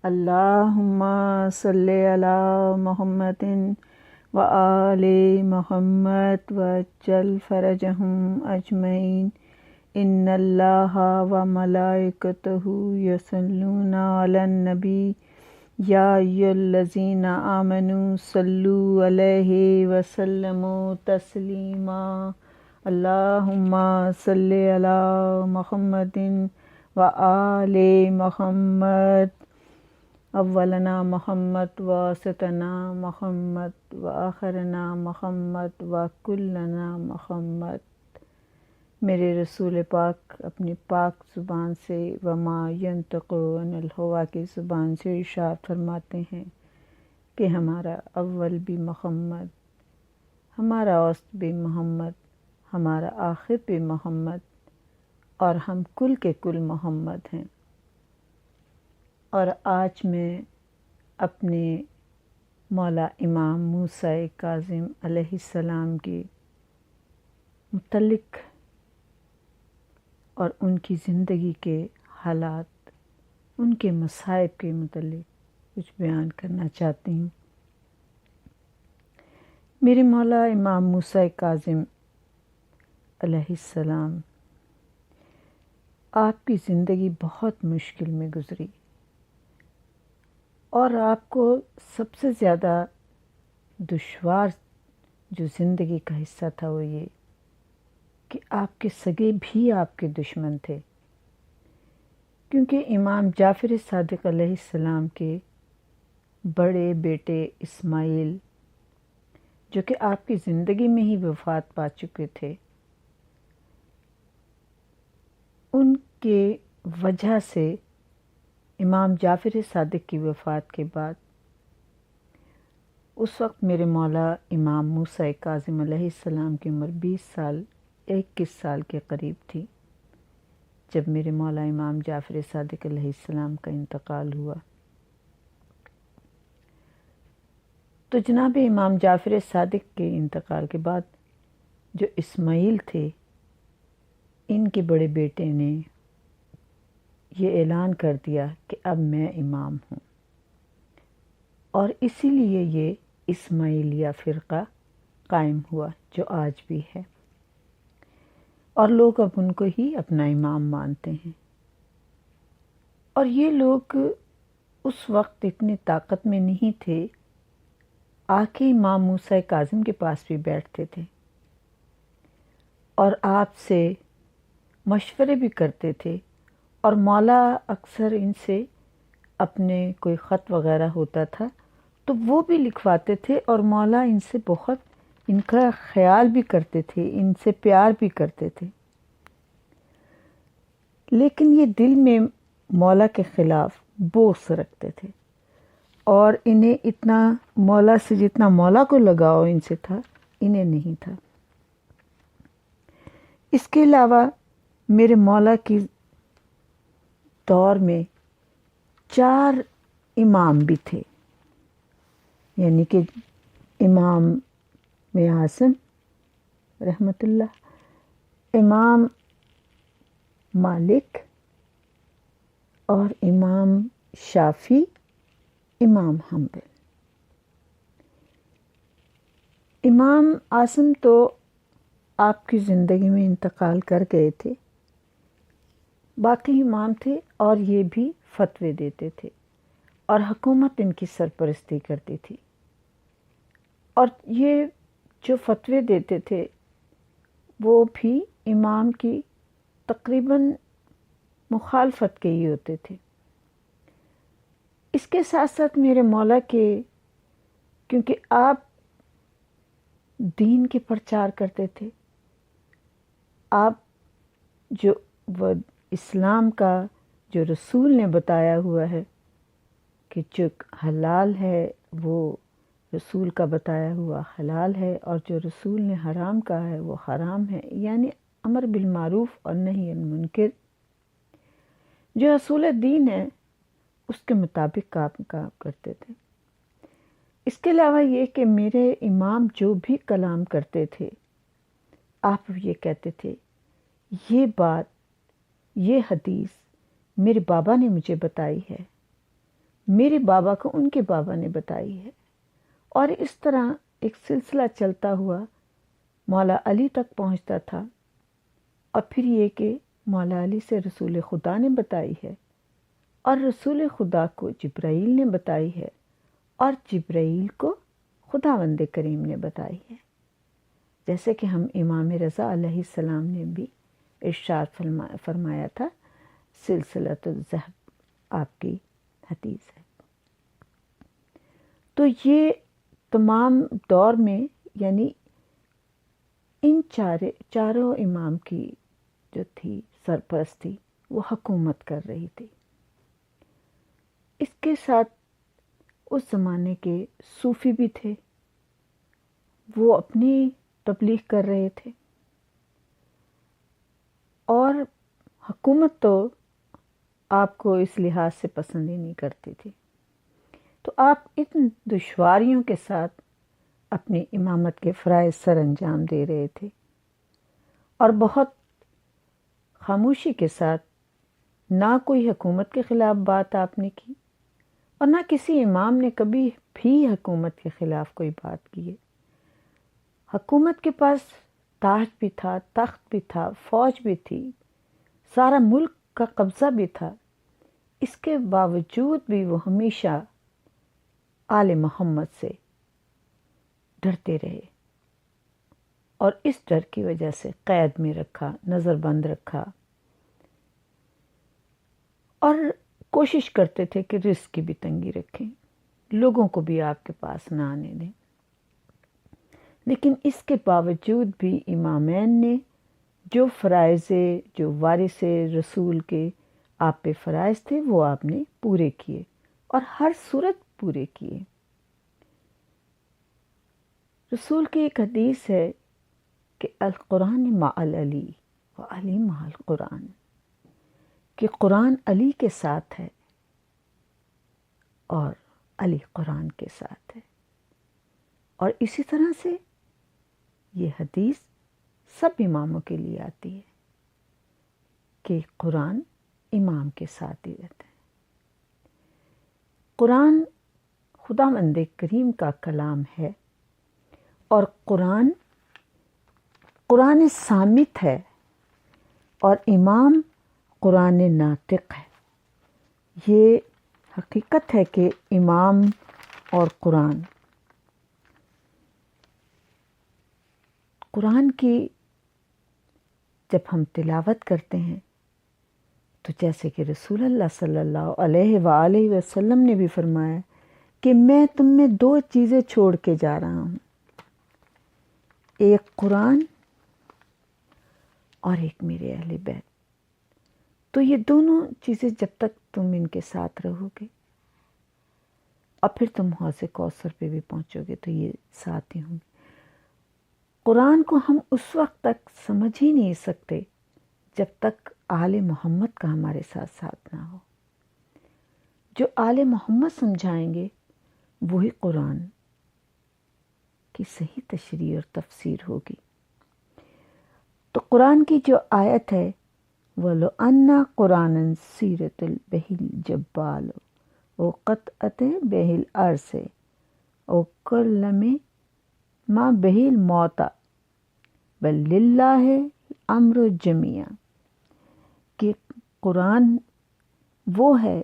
اللہم صلی علی محمد و آل محمد وجل فرجہم اجمعین ان اللہ و ملائکتہ یصلون علی النبی یا ایھا الذین آمنوا صلوا علیہ وسلموا تسلیما اللہم صلی علی محمد و آل محمد اولنا محمد واسطنا محمد وآخرنا محمد وکلنا محمد۔ میرے رسول پاک اپنی پاک زبان سے وما ینطق عن الہویٰ کی زبان سے ارشاد فرماتے ہیں کہ ہمارا اول بھی محمد، ہمارا اوسط بھی محمد، ہمارا آخر بھی محمد، اور ہم کل کے کل محمد ہیں۔ اور آج میں اپنے مولا امام موسیٰ کاظم علیہ السلام کی متعلق اور ان کی زندگی کے حالات، ان کے مصائب کے متعلق کچھ بیان کرنا چاہتی ہوں۔ میرے مولا امام موسیٰ کاظم علیہ السلام، آپ کی زندگی بہت مشکل میں گزری، اور آپ کو سب سے زیادہ دشوار جو زندگی کا حصہ تھا وہ یہ کہ آپ کے سگے بھی آپ کے دشمن تھے، کیونکہ امام جعفر صادق علیہ السلام کے بڑے بیٹے اسماعیل، جو کہ آپ کی زندگی میں ہی وفات پا چکے تھے، ان کے وجہ سے امام جعفر صادق کی وفات کے بعد اس وقت میرے مولا امام موسیٰ کاظم علیہ السلام کی عمر 21 سال کے قریب تھی جب میرے مولا امام جعفر صادق علیہ السلام کا انتقال ہوا۔ تو جناب امام جعفر صادق کے انتقال کے بعد جو اسماعیل تھے، ان کے بڑے بیٹے نے یہ اعلان کر دیا کہ اب میں امام ہوں، اور اسی لیے یہ اسماعیلیہ فرقہ قائم ہوا جو آج بھی ہے، اور لوگ اب ان کو ہی اپنا امام مانتے ہیں۔ اور یہ لوگ اس وقت اتنی طاقت میں نہیں تھے، آ کے امام موسیٰ کاظم کے پاس بھی بیٹھتے تھے اور آپ سے مشورے بھی کرتے تھے، اور مولا اکثر ان سے اپنے کوئی خط وغیرہ ہوتا تھا تو وہ بھی لکھواتے تھے، اور مولا ان سے بہت ان کا خیال بھی کرتے تھے، ان سے پیار بھی کرتے تھے، لیکن یہ دل میں مولا کے خلاف بغض رکھتے تھے، اور انہیں اتنا مولا سے جتنا مولا کو لگاؤ ان سے تھا، انہیں نہیں تھا۔ اس کے علاوہ میرے مولا کی دور میں 4 امام بھی تھے، یعنی کہ امام اعظم رحمۃ اللہ، امام مالک، اور امام شافعی، امام حنبل۔ امام اعظم تو آپ کی زندگی میں انتقال کر گئے تھے، باقی امام تھے اور یہ بھی فتوے دیتے تھے، اور حکومت ان کی سرپرستی کرتی تھی، اور یہ جو فتوے دیتے تھے وہ بھی امام کی تقریباً مخالفت کے ہی ہوتے تھے۔ اس کے ساتھ ساتھ میرے مولا کے، کیونکہ آپ دین کے پرچار کرتے تھے، آپ جو وہ اسلام کا جو رسول نے بتایا ہوا ہے کہ جو حلال ہے وہ رسول کا بتایا ہوا حلال ہے، اور جو رسول نے حرام کہا ہے وہ حرام ہے، یعنی امر بالمعروف اور نہی عن المنکر، جو اصول دین ہے اس کے مطابق کام کرتے تھے۔ اس کے علاوہ یہ کہ میرے امام جو بھی کلام کرتے تھے، آپ یہ کہتے تھے یہ بات، یہ حدیث میرے بابا نے مجھے بتائی ہے، میرے بابا کو ان کے بابا نے بتائی ہے، اور اس طرح ایک سلسلہ چلتا ہوا مولا علی تک پہنچتا تھا، اور پھر یہ کہ مولا علی سے رسول خدا نے بتائی ہے، اور رسول خدا کو جبرائیل نے بتائی ہے، اور جبرائیل کو خداوند کریم نے بتائی ہے، جیسے کہ ہم امام رضا علیہ السلام نے بھی ارشاد فرمایا تھا، سلسلۃ الذہب آپ کی حدیث ہے۔ تو یہ تمام دور میں یعنی ان چاروں امام کی جو تھی سرپرستی، وہ حکومت کر رہی تھی۔ اس کے ساتھ اس زمانے کے صوفی بھی تھے، وہ اپنی تبلیغ کر رہے تھے، اور حکومت تو آپ کو اس لحاظ سے پسند ہی نہیں کرتی تھی، تو آپ اتن دشواریوں کے ساتھ اپنی امامت کے فرائض سر انجام دے رہے تھے، اور بہت خاموشی کے ساتھ، نہ کوئی حکومت کے خلاف بات آپ نے کی، اور نہ کسی امام نے کبھی بھی حکومت کے خلاف کوئی بات کی ہے۔ حکومت کے پاس تاج بھی تھا، تخت بھی تھا، فوج بھی تھی، سارا ملک کا قبضہ بھی تھا، اس کے باوجود بھی وہ ہمیشہ آل محمد سے ڈرتے رہے، اور اس ڈر کی وجہ سے قید میں رکھا، نظر بند رکھا، اور کوشش کرتے تھے کہ رزق کی بھی تنگی رکھیں، لوگوں کو بھی آپ کے پاس نہ آنے دیں۔ لیکن اس کے باوجود بھی امامین نے جو فرائض، جو وارث رسول کے آپ پہ فرائض تھے، وہ آپ نے پورے کیے، اور ہر صورت پورے کیے۔ رسول کی ایک حدیث ہے کہ القرآن مع علی و علی مع القرآن، کہ قرآن علی کے ساتھ ہے اور علی قرآن کے ساتھ ہے، اور اسی طرح سے یہ حدیث سب اماموں کے لیے آتی ہے کہ قرآن امام کے ساتھ ہی رہتا ہے۔ قرآن خداوند کریم کا کلام ہے، اور قرآن صامت ہے، اور امام قرآن ناطق ہے۔ یہ حقیقت ہے کہ امام اور قرآن کی جب ہم تلاوت کرتے ہیں، تو جیسے کہ رسول اللہ صلی اللہ علیہ وآلہ وسلم نے بھی فرمایا کہ میں تم میں 2 چیزیں چھوڑ کے جا رہا ہوں، ایک قرآن اور ایک میرے اہل بیت۔ تو یہ دونوں چیزیں جب تک تم ان کے ساتھ رہو گے، اور پھر تم حوض کوثر پہ بھی پہنچو گے، تو یہ ساتھ ہی ہوں گے۔ قرآن کو ہم اس وقت تک سمجھ ہی نہیں سکتے جب تک آل محمد کا ہمارے ساتھ ساتھ نہ ہو۔ جو آل محمد سمجھائیں گے، وہی قرآن کی صحیح تشریح اور تفسیر ہوگی۔ تو قرآن کی جو آیت ہے، وَلَوْ أَنَّ قُرْآنًا سِيرَتِ بِهِ الْجِبَالُ وَقَطَعَتْ بِهِ الْأَرْضُ وَكَلَّمَ مَا بِهِ الْمَوْتَى بَلْ لِلَّهِ الْأَمْرُ جَمِيعًا، کہ قرآن وہ ہے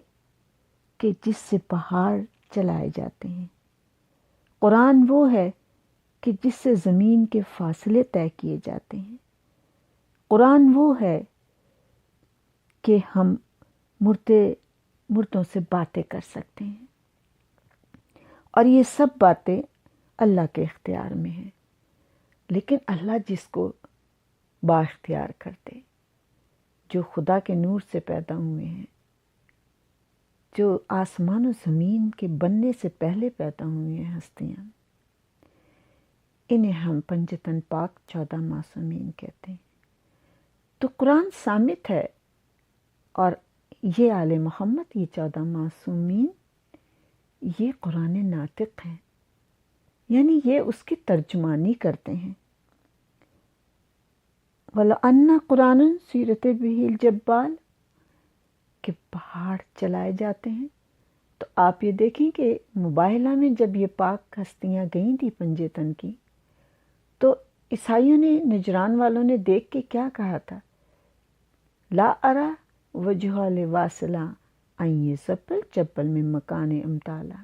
کہ جس سے پہاڑ چلائے جاتے ہیں، قرآن وہ ہے کہ جس سے زمین کے فاصلے طے کیے جاتے ہیں، قرآن وہ ہے کہ ہم مردوں سے باتیں کر سکتے ہیں، اور یہ سب باتیں اللہ کے اختیار میں ہیں، لیکن اللہ جس کو با اختیار کرتے، جو خدا کے نور سے پیدا ہوئے ہیں، جو آسمان و زمین کے بننے سے پہلے پیدا ہوئے ہیں ہستیاں، انہیں ہم پنجتن پاک 14 معصومین کہتے ہیں۔ تو قرآن صامت ہے، اور یہ آل محمد، یہ 14 معصومین، یہ قرآن ناطق ہیں، یعنی یہ اس کی ترجمانی کرتے ہیں۔ وَلَوْ أَنَّ قُرْآنًا سِيرَتِ بِهِ الْجِبَالُ، کہ پہاڑ چلائے جاتے ہیں، تو آپ یہ دیکھیں کہ مباہلہ میں جب یہ پاک ہستیاں گئیں تھیں پنجتن کی، تو عیسائیوں نے، نجران والوں نے دیکھ کے کیا کہا تھا؟ لا ارا وجہ لواصلہ آئیے سپل چپل میں مکان امتالا،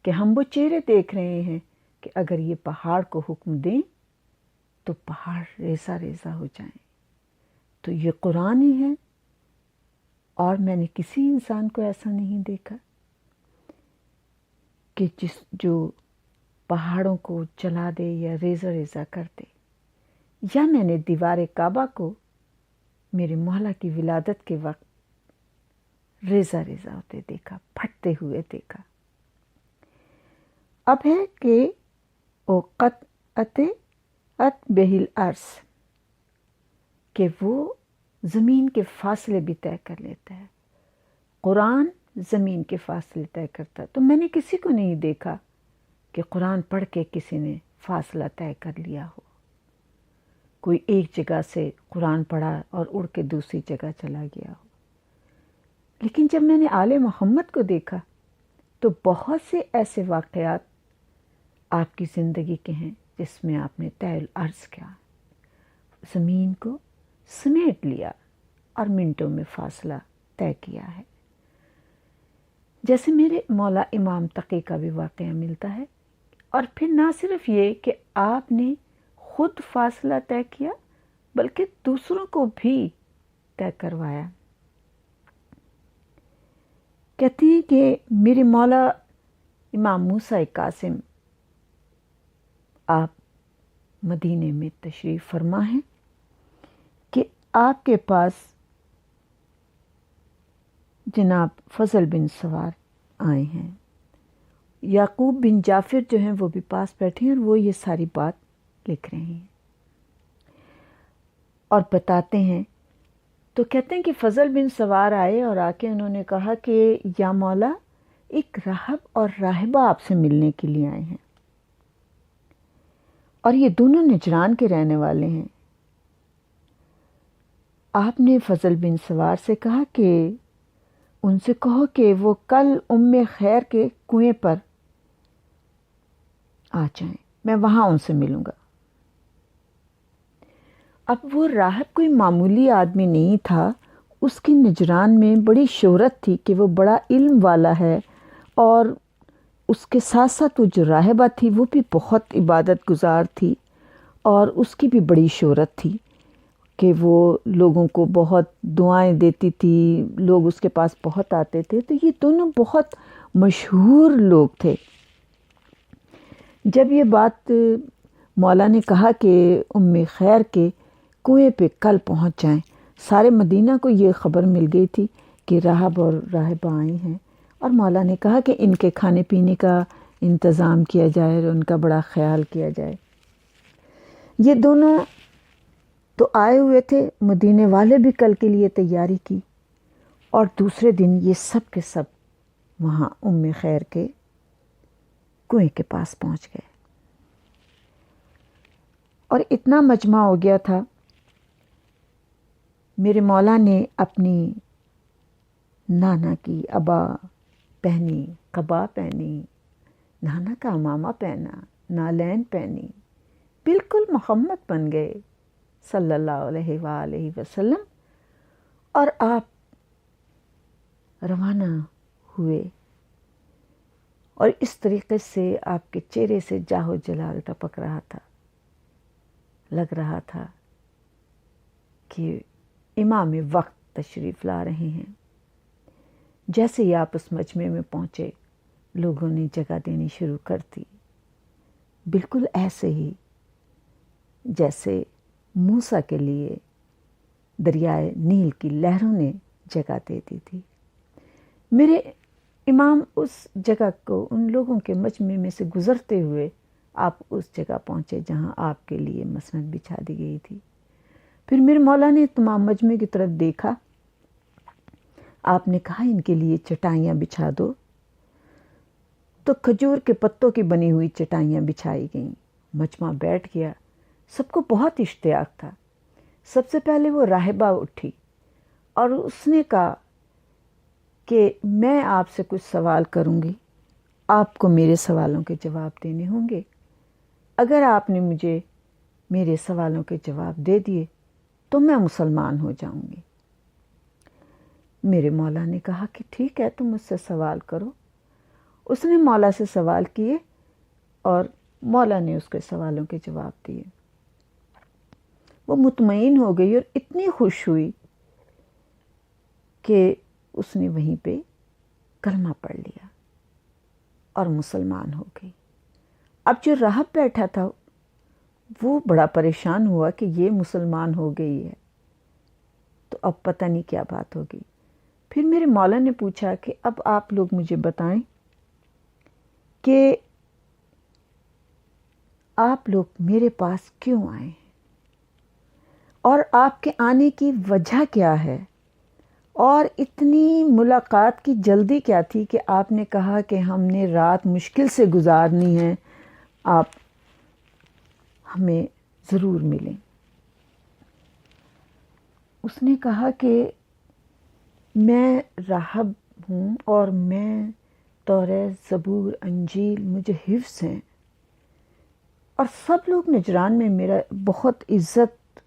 کہ ہم وہ چہرے دیکھ رہے ہیں کہ اگر یہ پہاڑ کو حکم دیں تو پہاڑ ریزہ ریزہ ہو جائیں۔ تو یہ قرآن ہی ہے، اور میں نے کسی انسان کو ایسا نہیں دیکھا کہ جو پہاڑوں کو چلا دے یا ریزہ ریزہ کر دے۔ یا میں نے دیوار کعبہ کو میرے مولا کی ولادت کے وقت ریزہ ریزہ ہوتے دیکھا، پھٹتے ہوئے دیکھا۔ اب ہے کہ او قطعت بہل عرض، کہ وہ زمین کے فاصلے بھی طے کر لیتا ہے۔ قرآن زمین کے فاصلے طے کرتا ہے، تو میں نے کسی کو نہیں دیکھا کہ قرآن پڑھ کے کسی نے فاصلہ طے کر لیا ہو۔ کوئی ایک جگہ سے قرآن پڑھا اور اڑ کے دوسری جگہ چلا گیا ہو۔ لیکن جب میں نے آل محمد کو دیکھا تو بہت سے ایسے واقعات آپ کی زندگی کے ہیں جس میں آپ نے طے العرض کیا، زمین کو سمیٹ لیا اور منٹوں میں فاصلہ طے کیا ہے۔ جیسے میرے مولا امام تقی کا بھی واقعہ ملتا ہے، اور پھر نہ صرف یہ کہ آپ نے خود فاصلہ طے کیا بلکہ دوسروں کو بھی طے کروایا۔ کہتے ہیں کہ میرے مولا امام موسیٰ قاسم آپ مدینے میں تشریف فرما ہیں کہ آپ کے پاس جناب فضل بن سوار آئے ہیں، یعقوب بن جعفر جو ہیں وہ بھی پاس بیٹھے ہیں، اور وہ یہ ساری بات لکھ رہے ہیں اور بتاتے ہیں۔ تو کہتے ہیں کہ فضل بن سوار آئے اور آ کے انہوں نے کہا کہ یا مولا، ایک راہب اور راہبہ آپ سے ملنے کے لیے آئے ہیں، اور یہ دونوں نجران کے رہنے والے ہیں۔ آپ نے فضل بن سوار سے کہا کہ ان سے کہو کہ وہ کل ام خیر کے کنویں پر آ جائیں، میں وہاں ان سے ملوں گا۔ اب وہ راہب کوئی معمولی آدمی نہیں تھا، اس کی نجران میں بڑی شہرت تھی کہ وہ بڑا علم والا ہے، اور اس کے ساتھ ساتھ وہ جو راہبہ تھی وہ بھی بہت عبادت گزار تھی، اور اس کی بھی بڑی شہرت تھی کہ وہ لوگوں کو بہت دعائیں دیتی تھی، لوگ اس کے پاس بہت آتے تھے۔ تو یہ دونوں بہت مشہور لوگ تھے۔ جب یہ بات مولا نے کہا کہ ام خیر کے کنویں پہ کل پہنچ جائیں، سارے مدینہ کو یہ خبر مل گئی تھی کہ راہب اور راہبہ آئے ہیں، اور مولا نے کہا کہ ان کے کھانے پینے کا انتظام کیا جائے اور ان کا بڑا خیال کیا جائے۔ یہ دونوں تو آئے ہوئے تھے، مدینے والے بھی کل کے لیے تیاری کی، اور دوسرے دن یہ سب کے سب وہاں ام خیر کے کنویں کے پاس پہنچ گئے، اور اتنا مجمع ہو گیا تھا۔ میرے مولا نے اپنی نانا کی عبا پہنی، قبا پہنی، نانا کا عمامہ پہنا، نالین پہنی، بالکل محمد بن گئے صلی اللہ علیہ وآلہ وسلم، اور آپ روانہ ہوئے، اور اس طریقے سے آپ کے چہرے سے جاہ و جلال ٹپک رہا تھا، لگ رہا تھا کہ امام وقت تشریف لا رہے ہیں۔ جیسے ہی آپ اس مجمع میں پہنچے، لوگوں نے جگہ دینی شروع کر دی، بالکل ایسے ہی جیسے موسیٰ کے لیے دریائے نیل کی لہروں نے جگہ دے دی تھی۔ میرے امام اس جگہ کو، ان لوگوں کے مجمع میں سے گزرتے ہوئے آپ اس جگہ پہنچے جہاں آپ کے لیے مسند بچھا دی گئی تھی۔ پھر میرے مولا نے تمام مجمع کی طرف دیکھا، آپ نے کہا ان کے لیے چٹائیاں بچھا دو، تو کھجور کے پتوں کی بنی ہوئی چٹائیاں بچھائی گئیں، مجمع بیٹھ گیا، سب کو بہت اشتیاق تھا۔ سب سے پہلے وہ راہبہ اٹھی اور اس نے کہا کہ میں آپ سے کچھ سوال کروں گی، آپ کو میرے سوالوں کے جواب دینے ہوں گے۔ اگر آپ نے مجھے میرے سوالوں کے جواب دے دیے تو میں مسلمان ہو جاؤں گی۔ میرے مولا نے کہا کہ ٹھیک ہے، تم مجھ سے سوال کرو۔ اس نے مولا سے سوال کیے اور مولا نے اس کے سوالوں کے جواب دیے۔ وہ مطمئن ہو گئی اور اتنی خوش ہوئی کہ اس نے وہیں پہ کلمہ پڑھ لیا اور مسلمان ہو گئی۔ اب جو راہب بیٹھا تھا وہ بڑا پریشان ہوا کہ یہ مسلمان ہو گئی ہے، تو اب پتہ نہیں کیا بات ہوگی۔ پھر میرے مولا نے پوچھا کہ اب آپ لوگ مجھے بتائیں کہ آپ لوگ میرے پاس کیوں آئے ہیں اور آپ کے آنے کی وجہ کیا ہے، اور اتنی ملاقات کی جلدی کیا تھی کہ آپ نے کہا کہ ہم نے رات مشکل سے گزارنی ہے، آپ ہمیں ضرور ملیں۔ اس نے کہا کہ میں راہب ہوں اور میں توریت، زبور، انجیل مجھے حفظ ہیں، اور سب لوگ نجران میں میرا بہت عزت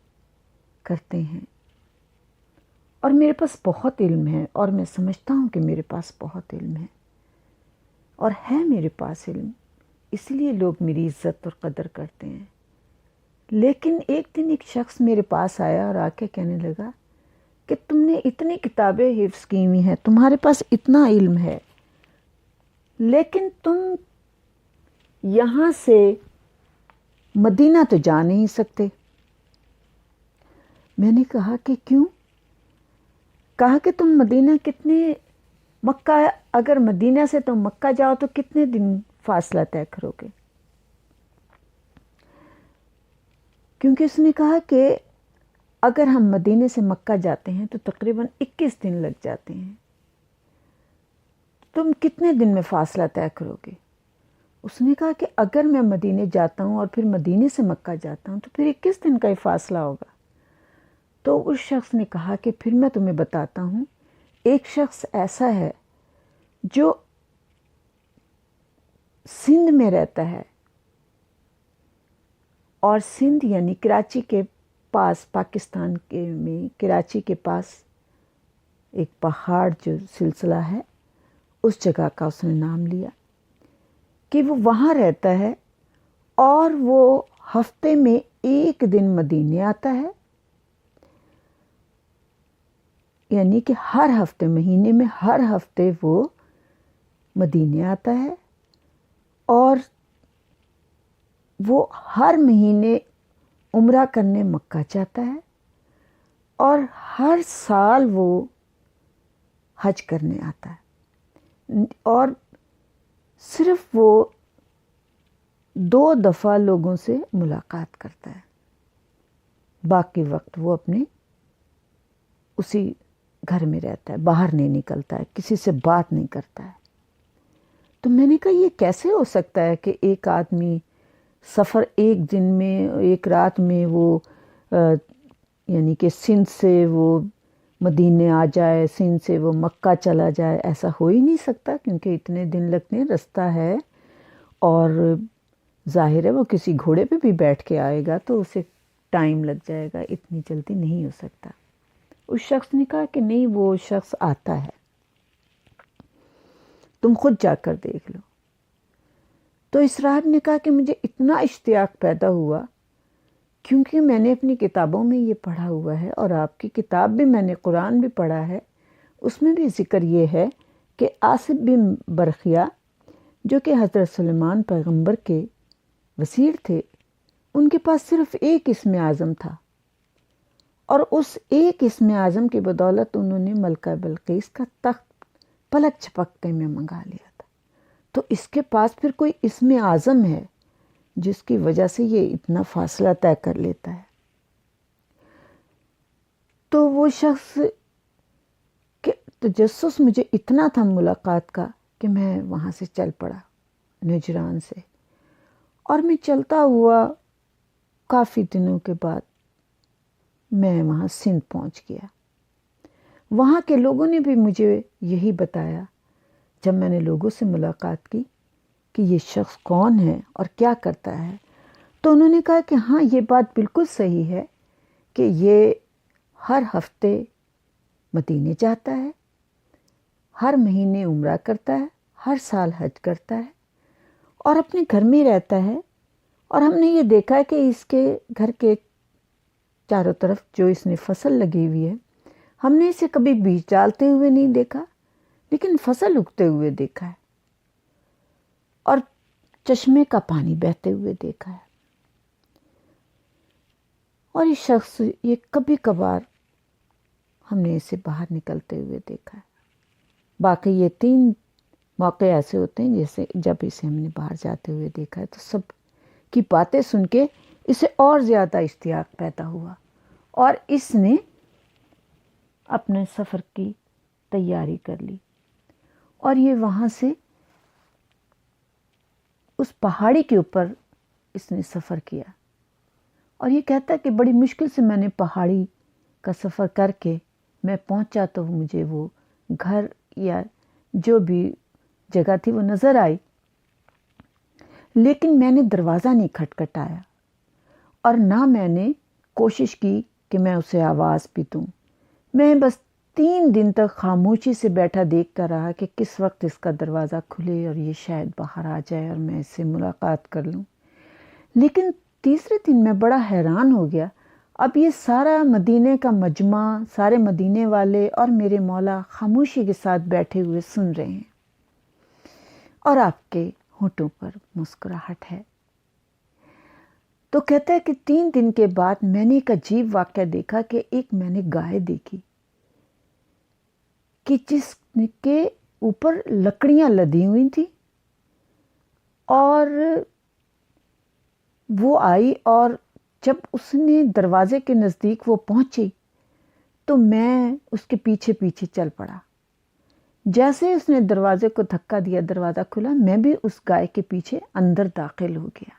کرتے ہیں، اور میرے پاس بہت علم ہے، اور میں سمجھتا ہوں کہ میرے پاس بہت علم ہے، اور ہے میرے پاس علم، اس لیے لوگ میری عزت اور قدر کرتے ہیں۔ لیکن ایک دن ایک شخص میرے پاس آیا اور آ کے کہنے لگا کہ تم نے اتنی کتابیں حفظ کی ہوئی ہیں، تمہارے پاس اتنا علم ہے، لیکن تم یہاں سے مدینہ تو جا نہیں سکتے۔ میں نے کہا کہ کیوں؟ کہا کہ تم مدینہ مکہ، اگر مدینہ سے تم مکہ جاؤ تو کتنے دن فاصلہ طے کرو گے؟ کیونکہ اس نے کہا کہ اگر ہم مدینے سے مکہ جاتے ہیں تو تقریباً 21 دن لگ جاتے ہیں، تم کتنے دن میں فاصلہ طے کرو گے؟ اس نے کہا کہ اگر میں مدینے جاتا ہوں اور پھر مدینے سے مکہ جاتا ہوں تو پھر 21 دن کا ہی فاصلہ ہوگا۔ تو اس شخص نے کہا کہ پھر میں تمہیں بتاتا ہوں، ایک شخص ایسا ہے جو سندھ میں رہتا ہے، اور سندھ یعنی کراچی کے پاس، پاکستان میں کراچی کے پاس ایک پہاڑ جو سلسلہ ہے، اس جگہ کا اس نے نام لیا کہ وہ وہاں رہتا ہے، اور وہ ہفتے میں ایک دن مدینے آتا ہے، یعنی کہ ہر ہفتے، مہینے میں ہر ہفتے وہ مدینے آتا ہے، اور وہ ہر مہینے عمرہ کرنے مکہ جاتا ہے، اور ہر سال وہ حج کرنے آتا ہے، اور صرف وہ 2 دفعہ لوگوں سے ملاقات کرتا ہے، باقی وقت وہ اپنے اسی گھر میں رہتا ہے، باہر نہیں نکلتا ہے، کسی سے بات نہیں کرتا ہے۔ تو میں نے کہا یہ کیسے ہو سکتا ہے کہ ایک آدمی سفر ایک دن میں، ایک رات میں وہ یعنی کہ سندھ سے وہ مدینے آ جائے، سندھ سے وہ مکہ چلا جائے؟ ایسا ہو ہی نہیں سکتا، کیونکہ اتنے دن لگتے ہیں، رستہ ہے، اور ظاہر ہے وہ کسی گھوڑے پہ بھی بیٹھ کے آئے گا تو اسے ٹائم لگ جائے گا، اتنی جلدی نہیں ہو سکتا۔ اس شخص نے کہا کہ نہیں، وہ شخص آتا ہے، تم خود جا کر دیکھ لو۔ تو اس راہب نے کہا کہ مجھے اتنا اشتیاق پیدا ہوا، کیونکہ میں نے اپنی کتابوں میں یہ پڑھا ہوا ہے، اور آپ کی کتاب بھی، میں نے قرآن بھی پڑھا ہے، اس میں بھی ذکر یہ ہے کہ آصف بن برخیہ جو کہ حضرت سلیمان پیغمبر کے وزیر تھے، ان کے پاس صرف ایک اسم اعظم تھا، اور اس ایک اسم اعظم کی بدولت انہوں نے ملکہ بلقیس کا تخت پلک جھپکتے میں منگا لیا تھا۔ تو اس کے پاس پھر کوئی اسم اعظم ہے جس کی وجہ سے یہ اتنا فاصلہ طے کر لیتا ہے۔ تو وہ شخص کہ تجسس مجھے اتنا تھا ملاقات کا کہ میں وہاں سے چل پڑا نجران سے، اور میں چلتا ہوا کافی دنوں کے بعد میں وہاں سندھ پہنچ گیا۔ وہاں کے لوگوں نے بھی مجھے یہی بتایا جب میں نے لوگوں سے ملاقات کی کہ یہ شخص کون ہے اور کیا کرتا ہے، تو انہوں نے کہا کہ ہاں یہ بات بالکل صحیح ہے کہ یہ ہر ہفتے مدینے جاتا ہے، ہر مہینے عمرہ کرتا ہے، ہر سال حج کرتا ہے اور اپنے گھر میں رہتا ہے، اور ہم نے یہ دیکھا کہ اس کے گھر کے چاروں طرف جو اس نے فصل لگی ہوئی ہے، ہم نے اسے کبھی بیج ڈالتے ہوئے نہیں دیکھا لیکن فصل اگتے ہوئے دیکھا ہے اور چشمے کا پانی بہتے ہوئے دیکھا ہے۔ اور یہ شخص یہ کبھی کبھار ہم نے اسے باہر نکلتے ہوئے دیکھا ہے۔ باقی یہ 3 موقع ایسے ہوتے ہیں جیسے جب اسے ہم نے باہر جاتے ہوئے دیکھا ہے تو سب کی باتیں سن کے اسے اور زیادہ اشتیاق پیدا ہوا اور اس نے اپنے سفر کی تیاری کر لی اور یہ وہاں سے اس پہاڑی کے اوپر اس نے سفر کیا اور یہ کہتا ہے کہ بڑی مشکل سے میں نے پہاڑی کا سفر کر کے میں پہنچا تو مجھے وہ گھر یا جو بھی جگہ تھی وہ نظر آئی، لیکن میں نے دروازہ نہیں کھٹکھٹایا اور نہ میں نے کوشش کی کہ میں اسے آواز بھی دوں۔ میں بس 3 دن تک خاموشی سے بیٹھا دیکھتا رہا کہ کس وقت اس کا دروازہ کھلے اور یہ شاید باہر آ جائے اور میں اس سے ملاقات کر لوں۔ لیکن تیسرے دن میں بڑا حیران ہو گیا، اب یہ سارا مدینے کا مجمع، سارے مدینے والے اور میرے مولا خاموشی کے ساتھ بیٹھے ہوئے سن رہے ہیں اور آپ کے ہونٹوں پر مسکراہٹ ہے۔ تو کہتا ہے کہ 3 دن کے بعد میں نے ایک عجیب واقعہ دیکھا کہ ایک میں نے گائے دیکھی کہ جس کے اوپر لکڑیاں لدی ہوئی تھیں اور وہ آئی اور جب اس نے دروازے کے نزدیک وہ پہنچی تو میں اس کے پیچھے پیچھے چل پڑا۔ جیسے اس نے دروازے کو دھکا دیا، دروازہ کھلا، میں بھی اس گائے کے پیچھے اندر داخل ہو گیا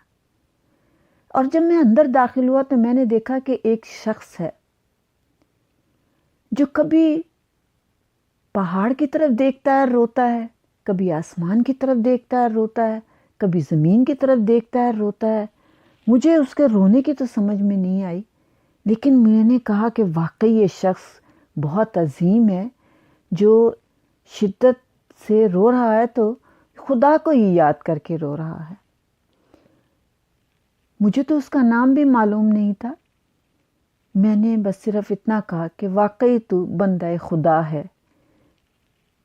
اور جب میں اندر داخل ہوا تو میں نے دیکھا کہ ایک شخص ہے جو کبھی پہاڑ کی طرف دیکھتا ہے روتا ہے، کبھی آسمان کی طرف دیکھتا ہے روتا ہے، کبھی زمین کی طرف دیکھتا ہے روتا ہے۔ مجھے اس کے رونے کی تو سمجھ میں نہیں آئی، لیکن میں نے کہا کہ واقعی یہ شخص بہت عظیم ہے جو شدت سے رو رہا ہے تو خدا کو ہی یاد کر کے رو رہا ہے۔ مجھے تو اس کا نام بھی معلوم نہیں تھا، میں نے بس صرف اتنا کہا کہ واقعی تو بندہ خدا ہے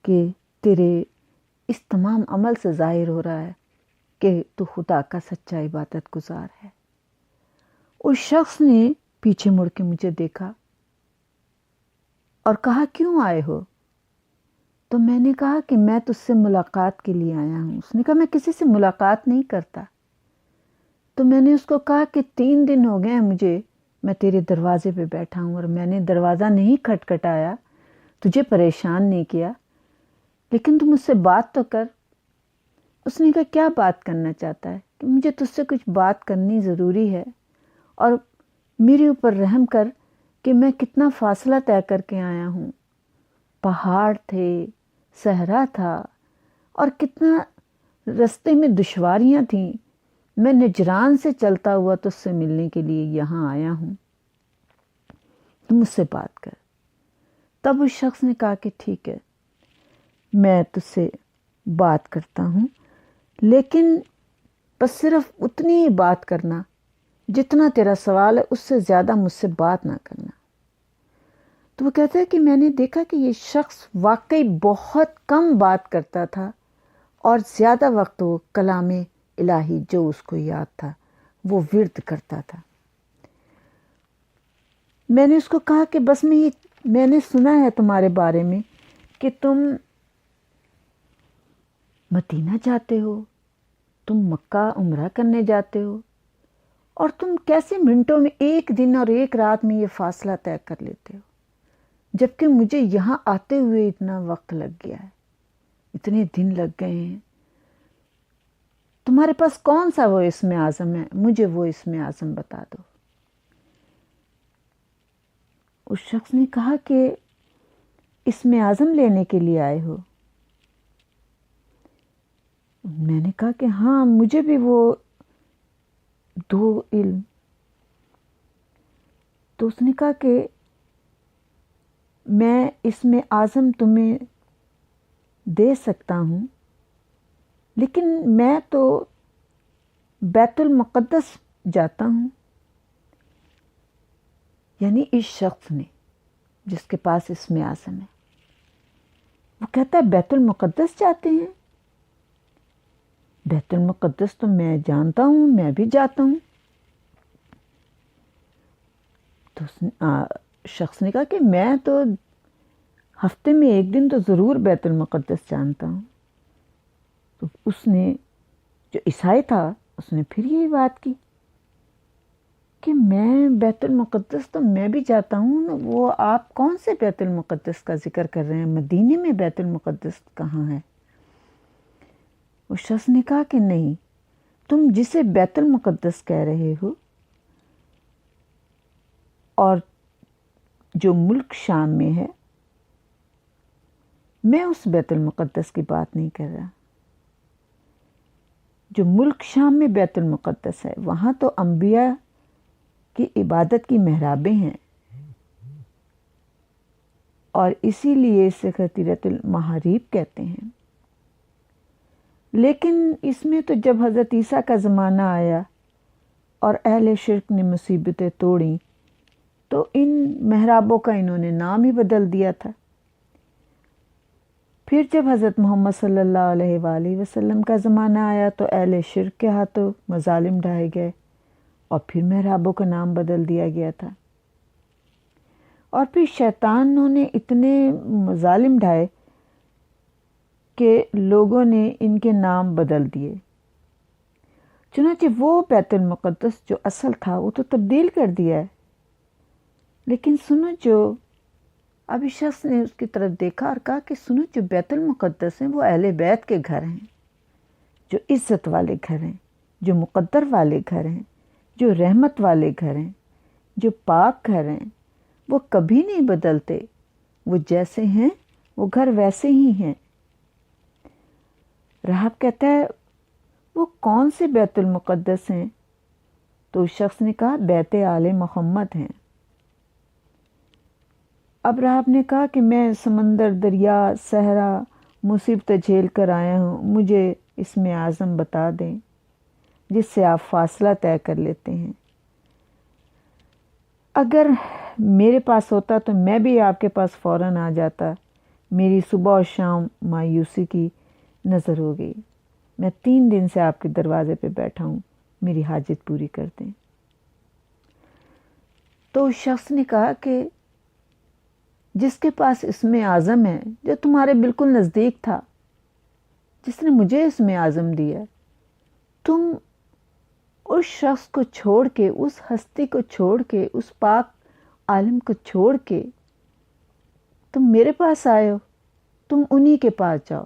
کہ تیرے اس تمام عمل سے ظاہر ہو رہا ہے کہ تو خدا کا سچا عبادت گزار ہے۔ اس شخص نے پیچھے مڑ کے مجھے دیکھا اور کہا کیوں آئے ہو؟ تو میں نے کہا کہ میں تجھ سے ملاقات کے لیے آیا ہوں۔ اس نے کہا میں کسی سے ملاقات نہیں کرتا۔ تو میں نے اس کو کہا کہ 3 دن ہو گئے ہیں مجھے، میں تیرے دروازے پہ بیٹھا ہوں اور میں نے دروازہ نہیں کھٹکھٹایا، تجھے پریشان نہیں کیا، لیکن تم مجھ سے بات تو کر۔ اس نے کہا کیا بات کرنا چاہتا ہے؟ کہ مجھے تجھ سے کچھ بات کرنی ضروری ہے اور میرے اوپر رحم کر کہ میں کتنا فاصلہ طے کر کے آیا ہوں، پہاڑ تھے، صحرا تھا اور کتنا رستے میں دشواریاں تھیں، میں نجران سے چلتا ہوا تجھ سے ملنے کے لیے یہاں آیا ہوں، تم مجھ سے بات کر۔ تب اس شخص نے کہا کہ ٹھیک ہے میں تجھ سے بات کرتا ہوں، لیکن بس صرف اتنی ہی بات کرنا جتنا تیرا سوال ہے، اس سے زیادہ مجھ سے بات نہ کرنا۔ تو وہ کہتا ہے کہ میں نے دیکھا کہ یہ شخص واقعی بہت کم بات کرتا تھا اور زیادہ وقت وہ کلام الہی جو اس کو یاد تھا وہ ورد کرتا تھا۔ میں نے اس کو کہا کہ بس میں نے سنا ہے تمہارے بارے میں کہ تم مدینہ جاتے ہو، تم مکہ عمرہ کرنے جاتے ہو اور تم کیسے منٹوں میں 1 دن اور 1 رات میں یہ فاصلہ طے کر لیتے ہو، جبکہ مجھے یہاں آتے ہوئے اتنا وقت لگ گیا ہے، اتنے دن لگ گئے ہیں۔ تمہارے پاس کون سا وہ اسم اعظم ہے؟ مجھے وہ اسم اعظم بتا دو۔ اس شخص نے کہا کہ اسم اعظم لینے کے لیے آئے ہو؟ میں نے کہا کہ ہاں، مجھے بھی وہ 2 علم۔ تو اس نے کہا کہ میں اسم اعظم تمہیں دے سکتا ہوں، لیکن میں تو بیت المقدس جاتا ہوں۔ یعنی اس شخص نے جس کے پاس اسم اعظم ہے، وہ کہتا ہے بیت المقدس جاتے ہیں؟ بیت المقدس تو میں جانتا ہوں، میں بھی جاتا ہوں۔ تو شخص نے کہا کہ میں تو ہفتے میں 1 دن تو ضرور بیت المقدس جانتا ہوں۔ تو اس نے جو عیسائی تھا اس نے پھر یہی بات کی کہ میں بیت المقدس تو میں بھی جاتا ہوں، وہ آپ کون سے بیت المقدس کا ذکر کر رہے ہیں؟ مدینے میں بیت المقدس کہاں ہے؟ اس شخص نے کہا کہ نہیں، تم جسے بیت المقدس کہہ رہے ہو اور جو ملک شام میں ہے، میں اس بیت المقدس کی بات نہیں کر رہا۔ جو ملک شام میں بیت المقدس ہے، وہاں تو انبیاء کی عبادت کی محرابیں ہیں، اور اسی لیے اسے خطیرۃ المحاریب کہتے ہیں۔ لیکن اس میں تو جب حضرت عیسیٰ کا زمانہ آیا اور اہل شرک نے مصیبتیں توڑیں، تو ان محرابوں کا انہوں نے نام ہی بدل دیا تھا۔ پھر جب حضرت محمد صلی اللہ علیہ وآلہ وسلم کا زمانہ آیا تو اہل شرک کے ہاتھوں مظالم ڈھائے گئے اور پھر محرابوں کا نام بدل دیا گیا تھا۔ اور پھر شیطانوں نے اتنے مظالم ڈھائے کہ لوگوں نے ان کے نام بدل دیے۔ چنانچہ وہ بیت المقدس جو اصل تھا وہ تو تبدیل کر دیا ہے۔ لیکن سنو، جو ابھی شخص نے اس کی طرف دیکھا اور کہا کہ سنو، جو بیت المقدس ہیں وہ اہل بیت کے گھر ہیں، جو عزت والے گھر ہیں، جو مقدر والے گھر ہیں، جو رحمت والے گھر ہیں، جو پاک گھر ہیں، وہ کبھی نہیں بدلتے، وہ جیسے ہیں وہ گھر ویسے ہی ہیں۔ راہب کہتا ہے وہ کون سے بیت المقدس ہیں؟ تو اس شخص نے کہا بیت آل محمد ہیں۔ اب راہب نے کہا کہ میں سمندر، دریا، صحرا، مصیبتیں جھیل کر آیا ہوں، مجھے اسم اعظم بتا دیں جس سے آپ فاصلہ طے کر لیتے ہیں۔ اگر میرے پاس ہوتا تو میں بھی آپ کے پاس فوراً آ جاتا۔ میری صبح اور شام مایوسی کی نظر ہو گئی، میں 3 دن سے آپ کے دروازے پہ بیٹھا ہوں، میری حاجت پوری کر دیں۔ تو اس شخص نے کہا کہ جس کے پاس اسم اعظم ہے، جو تمہارے بالکل نزدیک تھا، جس نے مجھے اسم اعظم دیا، تم اس شخص کو چھوڑ کے، اس ہستی کو چھوڑ کے، اس پاک عالم کو چھوڑ کے تم میرے پاس آئے ہو، تم انہی کے پاس جاؤ۔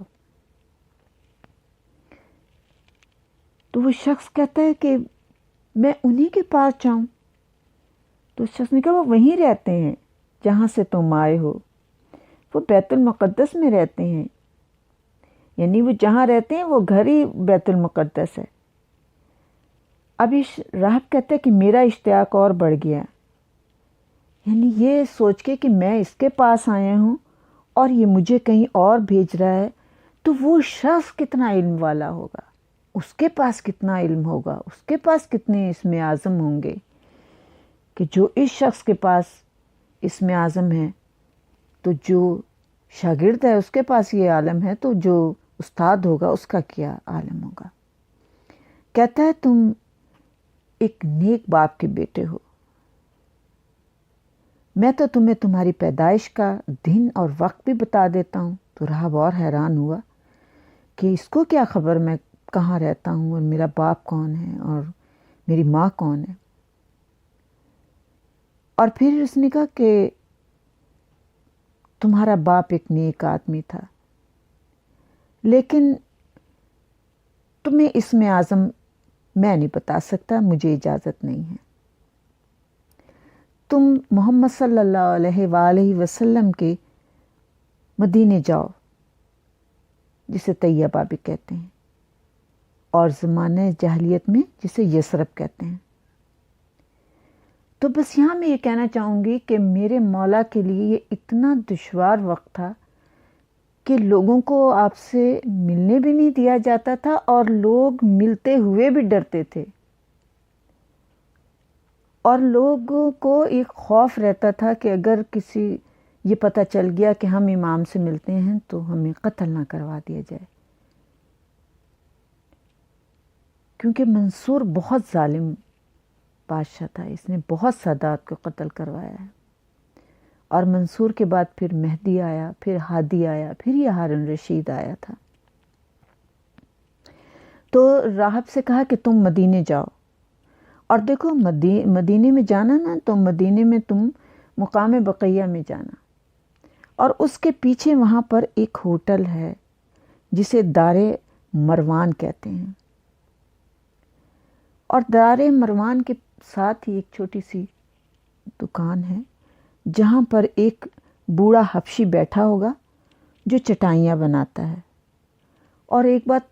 تو وہ شخص کہتا ہے کہ میں انہی کے پاس جاؤں؟ تو اس شخص نے کہا وہ وہیں رہتے ہیں جہاں سے تم آئے ہو، وہ بیت المقدس میں رہتے ہیں، یعنی وہ جہاں رہتے ہیں وہ گھر ہی بیت المقدس ہے۔ اب راہب کہتا ہے کہ میرا اشتیاق اور بڑھ گیا، یعنی یہ سوچ کے کہ میں اس کے پاس آیا ہوں اور یہ مجھے کہیں اور بھیج رہا ہے، تو وہ شخص کتنا علم والا ہوگا، اس کے پاس کتنا علم ہوگا، اس کے پاس کتنے اسم اعظم ہوں گے، کہ جو اس شخص کے پاس اسم اعظم ہے تو جو شاگرد ہے اس کے پاس یہ عالم ہے، تو جو استاد ہوگا اس کا کیا عالم ہوگا۔ کہتا ہے تم ایک نیک باپ کے بیٹے ہو، میں تو تمہیں تمہاری پیدائش کا دن اور وقت بھی بتا دیتا ہوں۔ تو راہب اور حیران ہوا کہ اس کو کیا خبر میں کہاں رہتا ہوں اور میرا باپ کون ہے اور میری ماں کون ہے۔ اور پھر اس نے کہا کہ تمہارا باپ ایک نیک آدمی تھا، لیکن تمہیں اسم اعظم میں نہیں بتا سکتا، مجھے اجازت نہیں ہے۔ تم محمد صلی اللہ علیہ وآلہ وسلم کے مدینے جاؤ، جسے طیبہ بھی کہتے ہیں، اور زمانہ جاہلیت میں جسے یثرب کہتے ہیں۔ تو بس یہاں میں یہ کہنا چاہوں گی کہ میرے مولا کے لیے یہ اتنا دشوار وقت تھا کہ لوگوں کو آپ سے ملنے بھی نہیں دیا جاتا تھا، اور لوگ ملتے ہوئے بھی ڈرتے تھے، اور لوگوں کو ایک خوف رہتا تھا کہ اگر کسی یہ پتہ چل گیا کہ ہم امام سے ملتے ہیں تو ہمیں قتل نہ کروا دیا جائے، کیونکہ منصور بہت ظالم بادشاہ تھا، اس نے بہت سادات کو قتل کروایا ہے۔ اور منصور کے بعد پھر مہدی آیا، پھر ہادی آیا، پھر یہ ہارون رشید آیا تھا۔ تو راہب سے کہا کہ تم مدینے جاؤ، اور دیکھو مدینے میں جانا نا، تو مدینے میں تم مقام بقیہ میں جانا، اور اس کے پیچھے وہاں پر ایک ہوٹل ہے جسے دار مروان کہتے ہیں، اور دار مروان کے ساتھ ہی ایک چھوٹی سی دکان ہے جہاں پر ایک بوڑھا حبشی بیٹھا ہوگا جو چٹائیاں بناتا ہے۔ اور ایک بات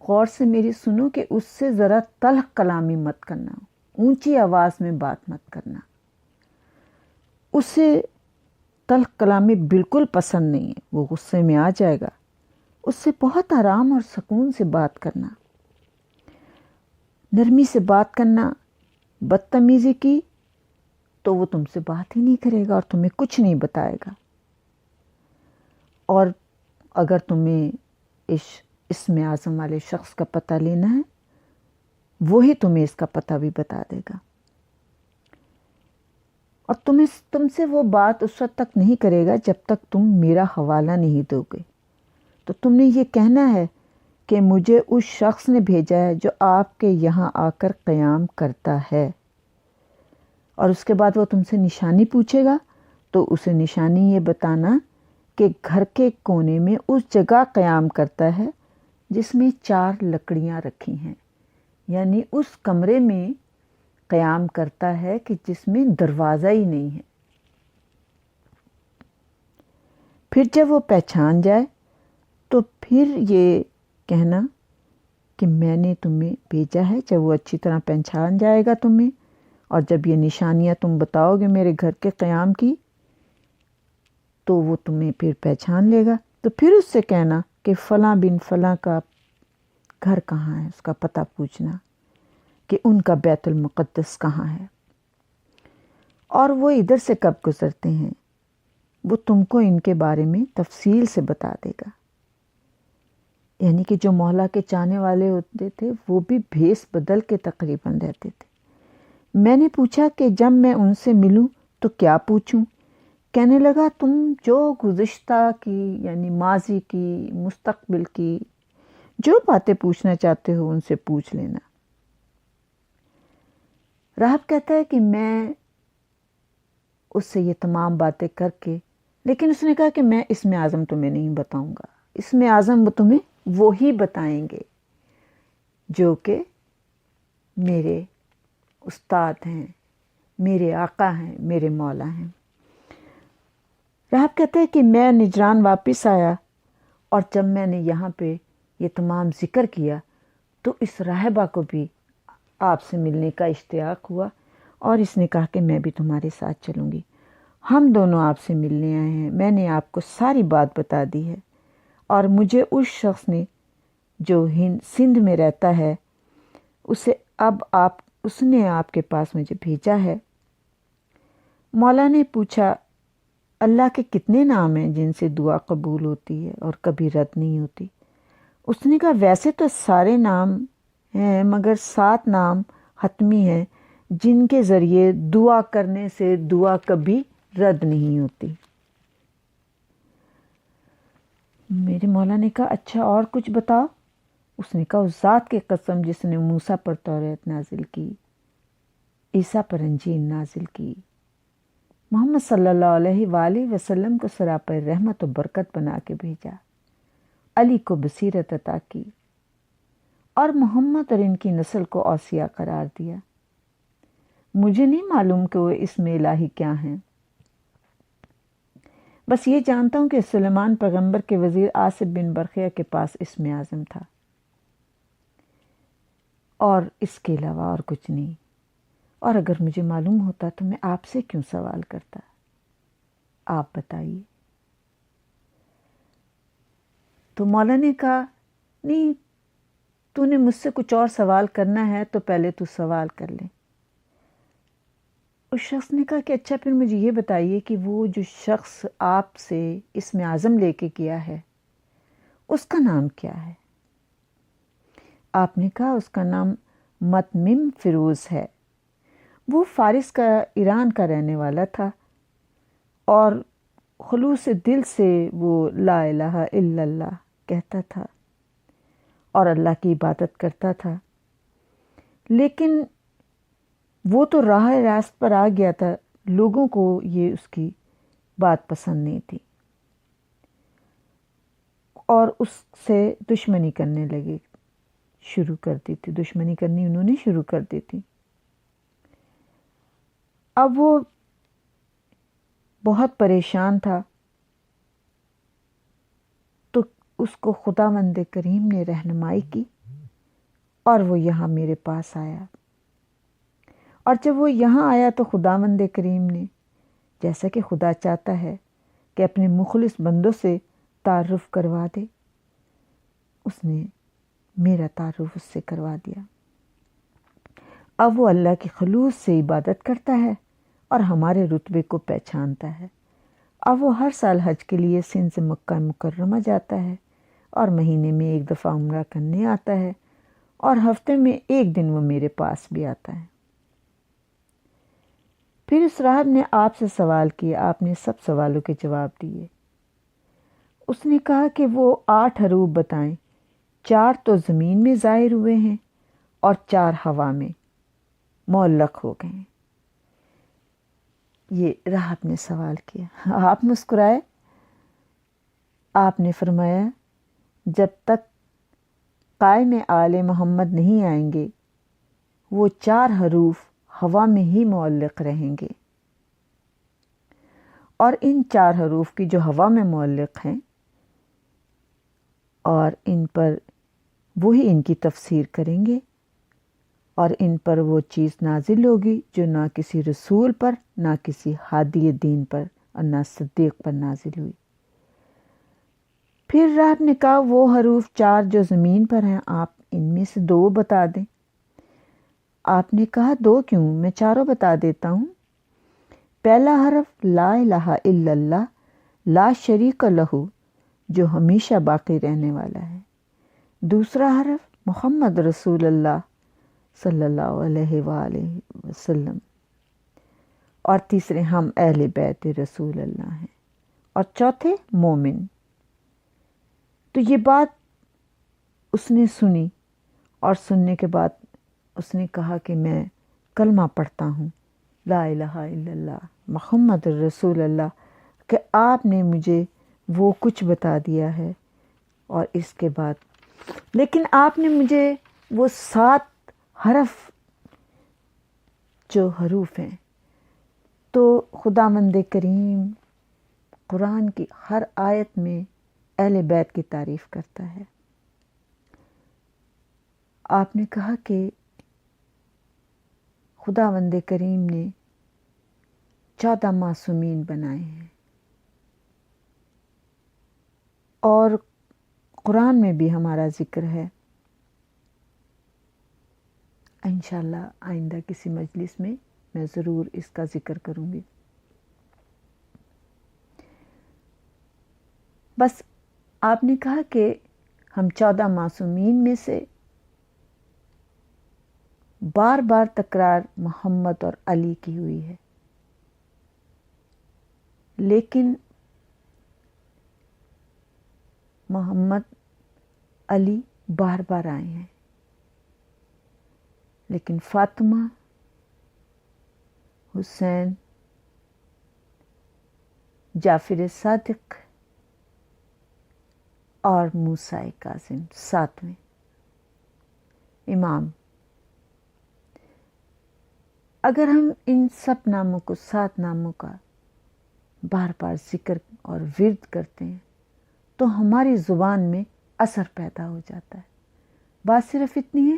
غور سے میری سنو کہ اس سے ذرا تلخ کلامی مت کرنا، اونچی آواز میں بات مت کرنا، اسے تلخ کلامی بالکل پسند نہیں ہے، وہ غصے میں آ جائے گا۔ اس سے بہت آرام اور سکون سے بات کرنا، نرمی سے بات کرنا۔ بدتمیزی کی تو وہ تم سے بات ہی نہیں کرے گا اور تمہیں کچھ نہیں بتائے گا، اور اگر تمہیں اسم اعظم والے شخص کا پتہ لینا ہے وہی تمہیں اس کا پتہ بھی بتا دے گا، اور تم سے وہ بات اس وقت تک نہیں کرے گا جب تک تم میرا حوالہ نہیں دو گے۔ تو تم نے یہ کہنا ہے کہ مجھے اس شخص نے بھیجا ہے جو آپ کے یہاں آ کر قیام کرتا ہے، اور اس کے بعد وہ تم سے نشانی پوچھے گا تو اسے نشانی یہ بتانا کہ گھر کے کونے میں اس جگہ قیام کرتا ہے جس میں 4 لکڑیاں رکھی ہیں، یعنی اس کمرے میں قیام کرتا ہے کہ جس میں دروازہ ہی نہیں ہے۔ پھر جب وہ پہچان جائے تو پھر یہ کہنا کہ میں نے تمہیں بھیجا ہے۔ جب وہ اچھی طرح پہچان جائے گا تمہیں، اور جب یہ نشانیاں تم بتاؤ گے میرے گھر کے قیام کی، تو وہ تمہیں پھر پہچان لے گا۔ تو پھر اس سے کہنا کہ فلاں بن فلاں کا گھر کہاں ہے، اس کا پتہ پوچھنا کہ ان کا بیت المقدس کہاں ہے، اور وہ ادھر سے کب گزرتے ہیں، وہ تم کو ان کے بارے میں تفصیل سے بتا دے گا۔ یعنی کہ جو مولا کے چاہنے والے ہوتے تھے وہ بھی بھیس بدل کے تقریباً رہتے تھے۔ میں نے پوچھا کہ جب میں ان سے ملوں تو کیا پوچھوں؟ کہنے لگا تم جو گزشتہ کی، یعنی ماضی کی، مستقبل کی جو باتیں پوچھنا چاہتے ہو ان سے پوچھ لینا۔ راہب کہتا ہے کہ میں اس سے یہ تمام باتیں کر کے، لیکن اس نے کہا کہ میں اسم اعظم تمہیں نہیں بتاؤں گا، اسم اعظم وہ تمہیں وہی بتائیں گے جو کہ میرے استاد ہیں، میرے آقا ہیں، میرے مولا ہیں۔ راہب کہتے ہیں کہ میں نجران واپس آیا، اور جب میں نے یہاں پہ یہ تمام ذکر کیا تو اس راہبہ کو بھی آپ سے ملنے کا اشتیاق ہوا، اور اس نے کہا کہ میں بھی تمہارے ساتھ چلوں گی، ہم دونوں آپ سے ملنے آئے ہیں۔ میں نے آپ کو ساری بات بتا دی ہے، اور مجھے اس شخص نے جو سندھ میں رہتا ہے اس نے آپ کے پاس مجھے بھیجا ہے۔ مولا نے پوچھا اللہ کے کتنے نام ہیں جن سے دعا قبول ہوتی ہے اور کبھی رد نہیں ہوتی؟ اس نے کہا ویسے تو سارے نام ہیں، مگر 7 نام حتمی ہیں جن کے ذریعے دعا کرنے سے دعا کبھی رد نہیں ہوتی۔ میرے مولا نے کہا اچھا اور کچھ بتاؤ۔ اس نے کہا اس ذات کی قسم جس نے موسیٰ پر توریت نازل کی، عیسیٰ پر انجیل نازل کی، محمد صلی اللہ علیہ وآلہ وسلم کو سراپا رحمت و برکت بنا کے بھیجا، علی کو بصیرت عطا کی، اور محمد اور ان کی نسل کو اوصیاء قرار دیا۔ مجھے نہیں معلوم کہ وہ اسم الہی کیا ہیں، بس یہ جانتا ہوں کہ سلیمان پیغمبر کے وزیر آصف بن برقیہ کے پاس اسم اعظم تھا، اور اس کے علاوہ اور کچھ نہیں، اور اگر مجھے معلوم ہوتا تو میں آپ سے کیوں سوال کرتا؟ آپ بتائیے۔ تو مولا نے کہا نہیں، تو نے مجھ سے کچھ اور سوال کرنا ہے تو پہلے تو سوال کر لیں۔ اس شخص نے کہا کہ اچھا پھر مجھے یہ بتائیے کہ وہ جو شخص آپ سے اسم اعظم لے کے گیا ہے اس کا نام کیا ہے؟ آپ نے کہا اس کا نام متمم فیروز ہے، وہ فارس کا، ایران کا رہنے والا تھا، اور خلوص دل سے وہ لا الہ الا اللہ کہتا تھا اور اللہ کی عبادت کرتا تھا، لیکن وہ تو راہ راست پر آ گیا تھا، لوگوں کو یہ اس کی بات پسند نہیں تھی اور اس سے دشمنی کرنے لگے، شروع کر دی تھی، دشمنی کرنی انہوں نے شروع کر دی تھی۔ اب وہ بہت پریشان تھا، تو اس کو خداوند کریم نے رہنمائی کی اور وہ یہاں میرے پاس آیا، اور جب وہ یہاں آیا تو خداوند کریم نے، جیسا کہ خدا چاہتا ہے کہ اپنے مخلص بندوں سے تعارف کروا دے، اس نے میرا تعارف اس سے کروا دیا۔ اب وہ اللہ کی خلوص سے عبادت کرتا ہے اور ہمارے رتبے کو پہچانتا ہے۔ اب وہ ہر سال حج کے لیے سندھ سے مکہ مکرمہ جاتا ہے، اور مہینے میں ایک دفعہ عمرہ کرنے آتا ہے، اور ہفتے میں ایک دن وہ میرے پاس بھی آتا ہے۔ پھر اس راہب نے آپ سے سوال کیا، آپ نے سب سوالوں کے جواب دیے۔ اس نے کہا کہ وہ 8 حروف بتائیں، 4 تو زمین میں ظاہر ہوئے ہیں اور 4 ہوا میں معلق ہو گئے ہیں۔ یہ راہب نے سوال کیا۔ آپ مسکرائے، آپ نے فرمایا جب تک قائم آل محمد نہیں آئیں گے وہ 4 حروف ہوا میں ہی معلق رہیں گے، اور ان 4 حروف کی جو ہوا میں معلق ہیں اور ان پر وہی ان کی تفسیر کریں گے، اور ان پر وہ چیز نازل ہوگی جو نہ کسی رسول پر، نہ کسی ہادی دین پر، اور نہ صدیق پر نازل ہوئی۔ پھر راہب نے کہا وہ حروف 4 جو زمین پر ہیں، آپ ان میں سے 2 بتا دیں۔ آپ نے کہا 2 کیوں، میں 4 بتا دیتا ہوں۔ پہلا حرف لا الہ الا اللہ لا شریک لہ، جو ہمیشہ باقی رہنے والا ہے۔ دوسرا حرف محمد رسول اللہ صلی اللہ علیہ وآلہ وسلم، اور تیسرے ہم اہل بیت رسول اللہ ہیں، اور چوتھے مومن۔ تو یہ بات اس نے سنی، اور سننے کے بعد اس نے کہا کہ میں کلمہ پڑھتا ہوں، لا الہ الا اللہ محمد رسول اللہ، کہ آپ نے مجھے وہ کچھ بتا دیا ہے، اور اس کے بعد لیکن آپ نے مجھے وہ 7 حرف جو حروف ہیں، تو خداوند کریم قرآن کی ہر آیت میں اہل بیت کی تعریف کرتا ہے۔ آپ نے کہا کہ خداوند کریم نے 14 معصومین بنائے ہیں، اور قرآن میں بھی ہمارا ذکر ہے۔ انشاءاللہ آئندہ کسی مجلس میں میں ضرور اس کا ذکر کروں گی۔ بس آپ نے کہا کہ ہم 14 معصومین میں سے بار بار تکرار محمد اور علی کی ہوئی ہے، لیکن محمد علی بار بار آئے ہیں، لیکن فاطمہ، حسین، جعفر صادق اور موسیٰ کاظم 7ویں امام، اگر ہم ان سب ناموں کو 7 ناموں کا بار بار ذکر اور ورد کرتے ہیں تو ہماری زبان میں اثر پیدا ہو جاتا ہے. بات صرف اتنی ہے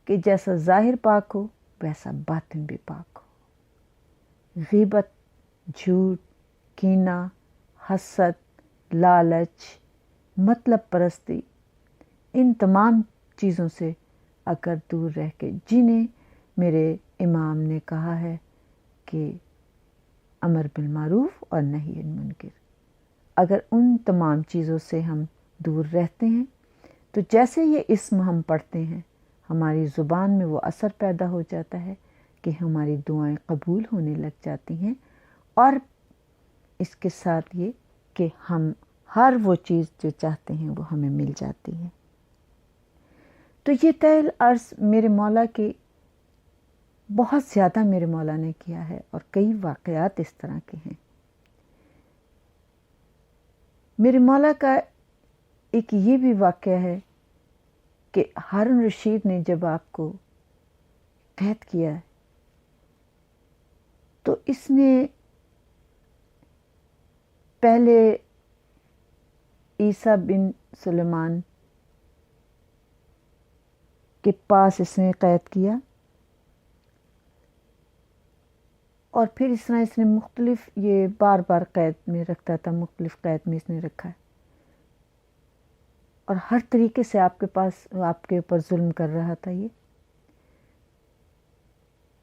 کہ جیسا ظاہر پاک ہو ویسا باطن بھی پاک ہو. غیبت، جھوٹ، کینہ، حسد، لالچ، مطلب پرستی، ان تمام چیزوں سے اگر دور رہ کے، جنہیں میرے امام نے کہا ہے کہ امر بالمعروف اور نہی عن المنکر، اگر ان تمام چیزوں سے ہم دور رہتے ہیں تو جیسے یہ اسم ہم پڑھتے ہیں ہماری زبان میں وہ اثر پیدا ہو جاتا ہے کہ ہماری دعائیں قبول ہونے لگ جاتی ہیں، اور اس کے ساتھ یہ کہ ہم ہر وہ چیز جو چاہتے ہیں وہ ہمیں مل جاتی ہے. تو یہ طیل عرض میرے مولا کے بہت زیادہ میرے مولا نے کیا ہے، اور کئی واقعات اس طرح کے ہیں. میرے مولا کا ایک یہ بھی واقعہ ہے کہ ہارون رشید نے جب آپ کو قید کیا ہے تو اس نے پہلے عیسیٰ بن سلیمان کے پاس اس نے قید کیا، اور پھر اس طرح اس نے مختلف، یہ بار بار قید میں رکھتا تھا، مختلف قید میں اس نے رکھا ہے، اور ہر طریقے سے آپ کے اوپر ظلم کر رہا تھا. یہ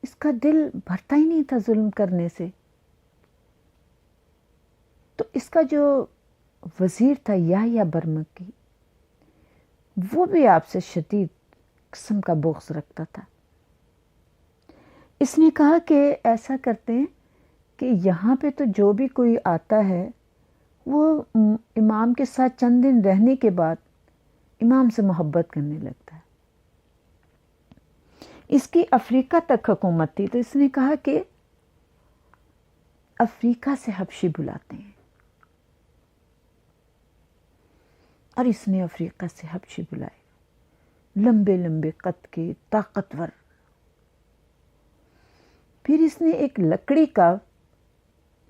اس کا دل بھرتا ہی نہیں تھا ظلم کرنے سے. تو اس کا جو وزیر تھا یحییٰ برمکی، وہ بھی آپ سے شدید قسم کا بغض رکھتا تھا. اس نے کہا کہ ایسا کرتے ہیں کہ یہاں پہ تو جو بھی کوئی آتا ہے وہ امام کے ساتھ چند دن رہنے کے بعد امام سے محبت کرنے لگتا ہے. اس کی افریقہ تک حکومت تھی، تو اس نے کہا کہ افریقہ سے حبشی بلاتے ہیں، اور اس نے افریقہ سے حبشی بلائے، لمبے لمبے قد کے، طاقتور. پھر اس نے ایک لکڑی کا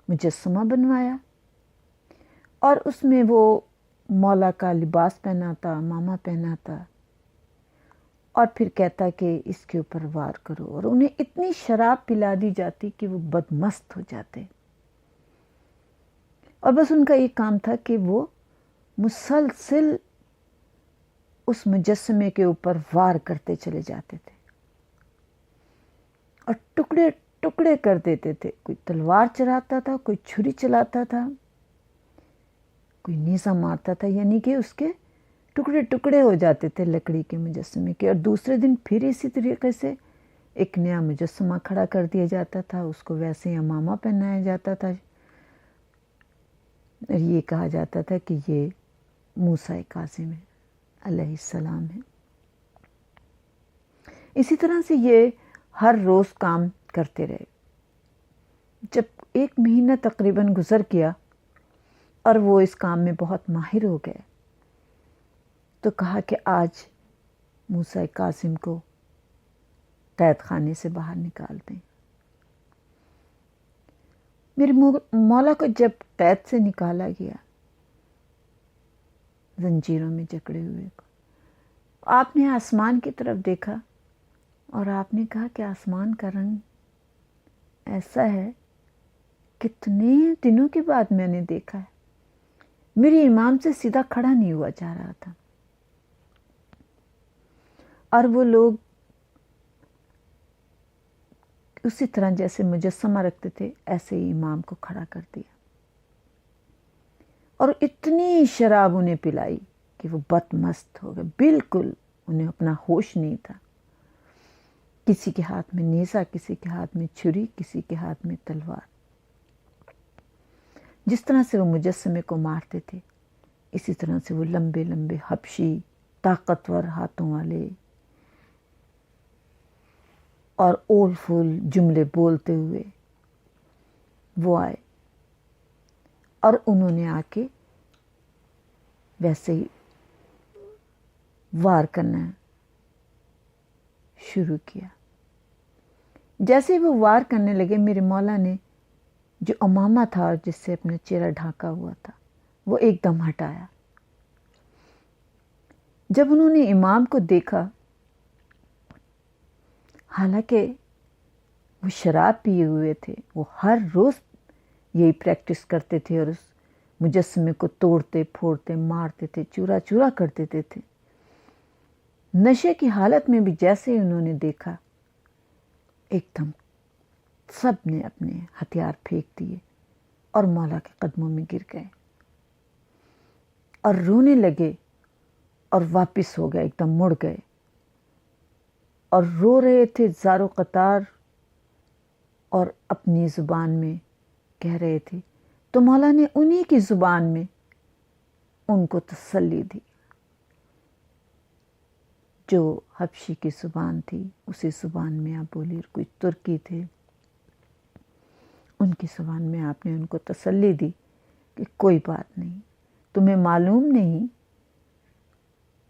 مجسمہ بنوایا، اور اس میں وہ مولا کا لباس پہناتا، ماما پہناتا، اور پھر کہتا کہ اس کے اوپر وار کرو، اور انہیں اتنی شراب پلا دی جاتی کہ وہ بدمست ہو جاتے، اور بس ان کا یہ کام تھا کہ وہ مسلسل اس مجسمے کے اوپر وار کرتے چلے جاتے تھے اور ٹکڑے ٹکڑے کر دیتے تھے. کوئی تلوار چلاتا تھا، کوئی چھری چلاتا تھا، کوئی نیزہ مارتا تھا، یعنی کہ اس کے ٹکڑے ٹکڑے ہو جاتے تھے لکڑی کے مجسمے کے. اور دوسرے دن پھر اسی طریقے سے ایک نیا مجسمہ کھڑا کر دیا جاتا تھا، اس کو ویسے امامہ پہنایا جاتا تھا، اور یہ کہا جاتا تھا کہ یہ موسیٰ کاظم ہے علیہ السلام ہے. اسی طرح سے یہ ہر روز کام کرتے رہے. جب 1 مہینہ تقریباً گزر گیا اور وہ اس کام میں بہت ماہر ہو گئے، تو کہا کہ آج موسیٰ کاظم کو قید خانے سے باہر نکال دیں. میرے مولا کو جب قید سے نکالا گیا، زنجیروں میں جکڑے ہوئے کو، آپ نے آسمان کی طرف دیکھا اور آپ نے کہا کہ آسمان کا رنگ ایسا ہے، کتنے دنوں کے بعد میں نے دیکھا ہے. میری امام سے سیدھا کھڑا نہیں ہوا جا رہا تھا، اور وہ لوگ اسی طرح جیسے مجسمہ رکھتے تھے ایسے ہی امام کو کھڑا کر دیا، اور اتنی شراب انہیں پلائی کہ وہ بدمست ہو گئے، بالکل انہیں اپنا ہوش نہیں تھا. کسی کے ہاتھ میں نیزہ، کسی کے ہاتھ میں چھری، کسی کے ہاتھ میں تلوار. جس طرح سے وہ مجسمے کو مارتے تھے اسی طرح سے وہ لمبے لمبے حبشی طاقتور ہاتھوں والے اور اول فول جملے بولتے ہوئے وہ آئے، اور انہوں نے آ کے ویسے ہی وار کرنا شروع کیا. جیسے وہ وار کرنے لگے، میرے مولا نے جو امامہ تھا اور جس سے اپنا چہرہ ڈھانکا ہوا تھا وہ ایک دم ہٹایا۔ جب انہوں نے امام کو دیکھا، حالانکہ وہ شراب پیے ہوئے تھے، وہ ہر روز یہی پریکٹس کرتے تھے اور اس مجسمے کو توڑتے پھوڑتے مارتے تھے، چورا چورا کر دیتے تھے۔ نشے کی حالت میں بھی جیسے انہوں نے دیکھا، ایک دم سب نے اپنے ہتھیار پھینک دیے اور مولا کے قدموں میں گر گئے اور رونے لگے اور واپس ہو گئے، ایک دم مڑ گئے اور رو رہے تھے زار و قطار اور اپنی زبان میں کہہ رہے تھے۔ تو مولا نے انہی کی زبان میں ان کو تسلی دی، جو حبشی کی زبان تھی اسی زبان میں آپ بولی، اور کچھ ترکی تھے ان کی زبان میں آپ نے ان کو تسلی دی کہ کوئی بات نہیں، تمہیں معلوم نہیں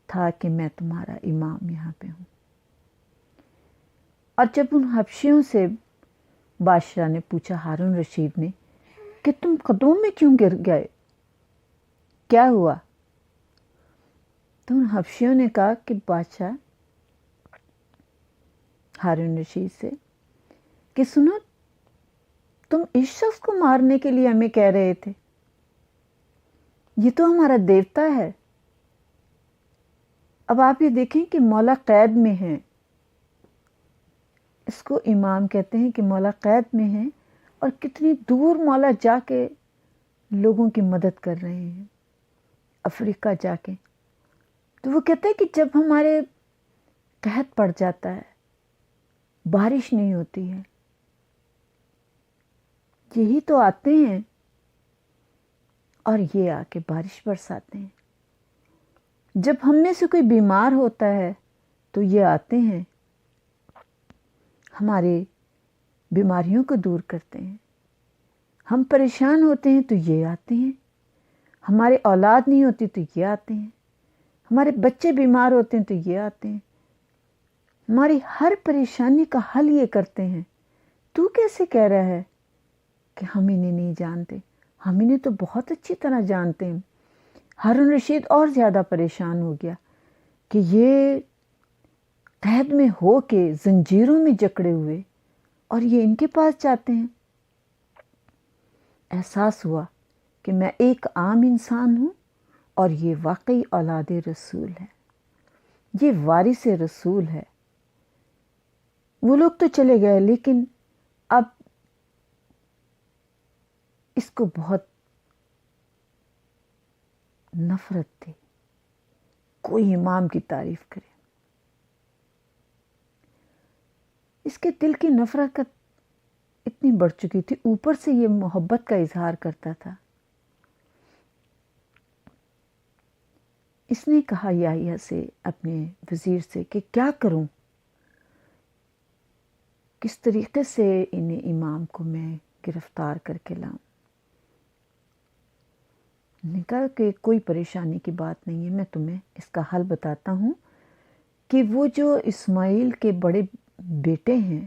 تھا کہ میں تمہارا امام یہاں پہ ہوں۔ اور جب ان حبشیوں سے بادشاہ نے پوچھا، ہارون رشید نے، کہ تم قدموں میں کیوں گر گئے، کیا ہوا؟ تو ان حبشیوں نے کہا کہ بادشاہ ہارون رشید سے کہ سنو، تم اس شخص کو مارنے کے لیے ہمیں کہہ رہے تھے، یہ تو ہمارا دیوتا ہے۔ اب آپ یہ دیکھیں کہ مولا قید میں ہیں، اس کو امام کہتے ہیں کہ مولا قید میں ہیں، اور کتنی دور مولا جا کے لوگوں کی مدد کر رہے ہیں، افریقہ جا کے۔ تو وہ کہتے ہیں کہ جب ہمارے قحط پڑ جاتا ہے، بارش نہیں ہوتی ہے، یہی تو آتے ہیں اور یہ آ کے بارش برساتے ہیں۔ جب ہم میں سے کوئی بیمار ہوتا ہے تو یہ آتے ہیں، ہمارے بیماریوں کو دور کرتے ہیں۔ ہم پریشان ہوتے ہیں تو یہ آتے ہیں، ہمارے اولاد نہیں ہوتی تو یہ آتے ہیں، ہمارے بچے بیمار ہوتے ہیں تو یہ آتے ہیں، ہماری ہر پریشانی کا حل یہ کرتے ہیں۔ تو کیسے کہہ رہا ہے کہ ہم انہیں نہیں جانتے؟ ہم انہیں تو بہت اچھی طرح جانتے ہیں۔ ہارون رشید اور زیادہ پریشان ہو گیا کہ یہ قید میں ہو کے زنجیروں میں جکڑے ہوئے اور یہ ان کے پاس جاتے ہیں۔ احساس ہوا کہ میں ایک عام انسان ہوں اور یہ واقعی اولاد رسول ہے، یہ وارث رسول ہے۔ وہ لوگ تو چلے گئے، لیکن اب اس کو بہت نفرت تھی، کوئی امام کی تعریف کرے۔ اس کے دل کی نفرت کا اتنی بڑھ چکی تھی، اوپر سے یہ محبت کا اظہار کرتا تھا۔ اس نے کہا یحییٰ سے، اپنے وزیر سے، کہ کیا کروں، کس طریقے سے انہیں امام کو میں گرفتار کر کے لاؤں؟ نے کہا کہ کوئی پریشانی کی بات نہیں ہے، میں تمہیں اس کا حل بتاتا ہوں کہ وہ جو اسماعیل کے بڑے بیٹے ہیں،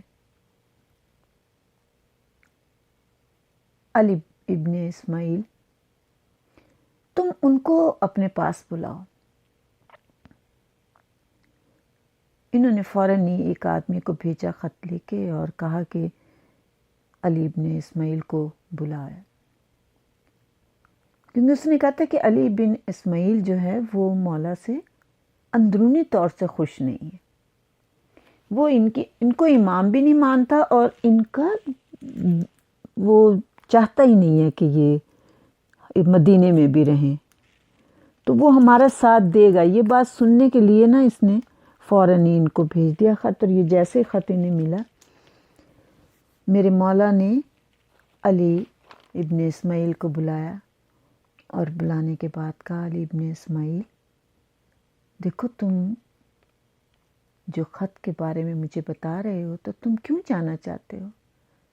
علی ابن اسماعیل، تم ان کو اپنے پاس بلاؤ۔ انہوں نے فوراً ہی ایک آدمی کو بھیجا خط لے کے اور کہا کہ علی ابن اسماعیل کو بلایا، کیونکہ اس نے کہا تھا کہ علی بن اسماعیل جو ہے وہ مولا سے اندرونی طور سے خوش نہیں ہے، وہ ان کو امام بھی نہیں مانتا اور ان کا وہ چاہتا ہی نہیں ہے کہ یہ مدینے میں بھی رہیں، تو وہ ہمارا ساتھ دے گا۔ یہ بات سننے کے لیے نا اس نے فوراً ہی ان کو بھیج دیا خط، اور یہ جیسے خط انہیں ملا، میرے مولا نے علی ابن اسماعیل کو بلایا اور بلانے کے بعد کہا، علی ابن اسماعیل دیکھو، تم جو خط کے بارے میں مجھے بتا رہے ہو تو تم کیوں جانا چاہتے ہو؟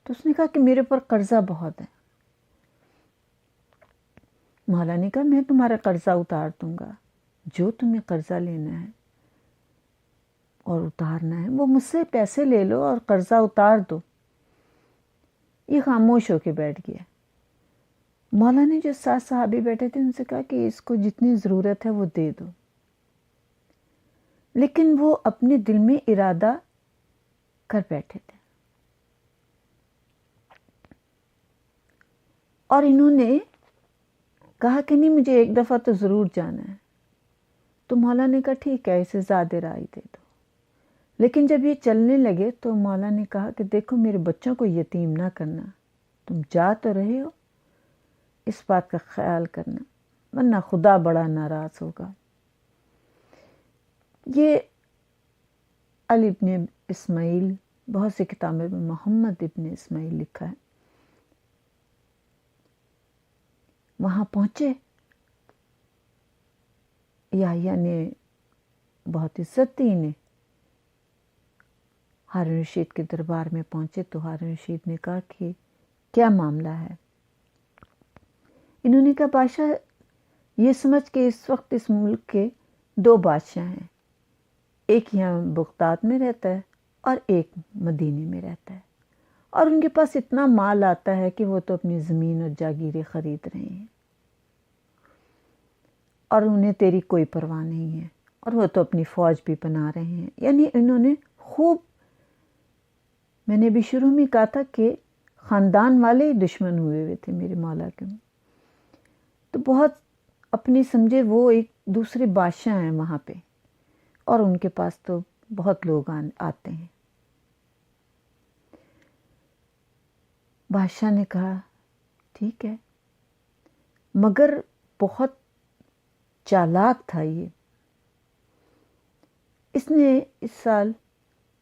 تو اس نے کہا کہ میرے پر قرضہ بہت ہے۔ مولا نے کہا میں تمہارا قرضہ اتار دوں گا، جو تمہیں قرضہ لینا ہے اور اتارنا ہے وہ مجھ سے پیسے لے لو اور قرضہ اتار دو۔ یہ خاموش ہو کے بیٹھ گیا۔ مولا نے جو 7 صحابی بیٹھے تھے ان سے کہا کہ اس کو جتنی ضرورت ہے وہ دے دو، لیکن وہ اپنے دل میں ارادہ کر بیٹھے تھے، اور انہوں نے کہا کہ نہیں مجھے ایک دفعہ تو ضرور جانا ہے۔ تو مولا نے کہا ٹھیک ہے اسے زیادہ رائی دے دو، لیکن جب یہ چلنے لگے تو مولا نے کہا کہ دیکھو میرے بچوں کو یتیم نہ کرنا، تم جا تو رہے ہو، اس بات کا خیال کرنا ورنہ خدا بڑا ناراض ہوگا۔ یہ علی ابن اسماعیل، بہت سی کتابیں میں محمد ابن اسماعیل لکھا ہے۔ وہاں پہنچے، یحییٰ نے بہت عزت دی انہیں، ہارون رشید کے دربار میں پہنچے تو ہارون رشید نے کہا کہ کیا معاملہ ہے؟ انہوں نے کہا بادشاہ یہ سمجھ کہ اس وقت اس ملک کے 2 بادشاہ ہیں، ایک یہاں بغداد میں رہتا ہے اور ایک مدینے میں رہتا ہے، اور ان کے پاس اتنا مال آتا ہے کہ وہ تو اپنی زمین اور جاگیریں خرید رہے ہیں، اور انہیں تیری کوئی پرواہ نہیں ہے، اور وہ تو اپنی فوج بھی بنا رہے ہیں۔ یعنی انہوں نے خوب، میں نے بھی شروع میں کہا تھا کہ خاندان والے ہی دشمن ہوئے تھے میرے مولا کے، تو بہت اپنی سمجھے وہ ایک دوسرے بادشاہ ہیں وہاں پہ، اور ان کے پاس تو بہت لوگ آتے ہیں۔ بادشاہ نے کہا ٹھیک ہے، مگر بہت چالاک تھا یہ، اس نے اس سال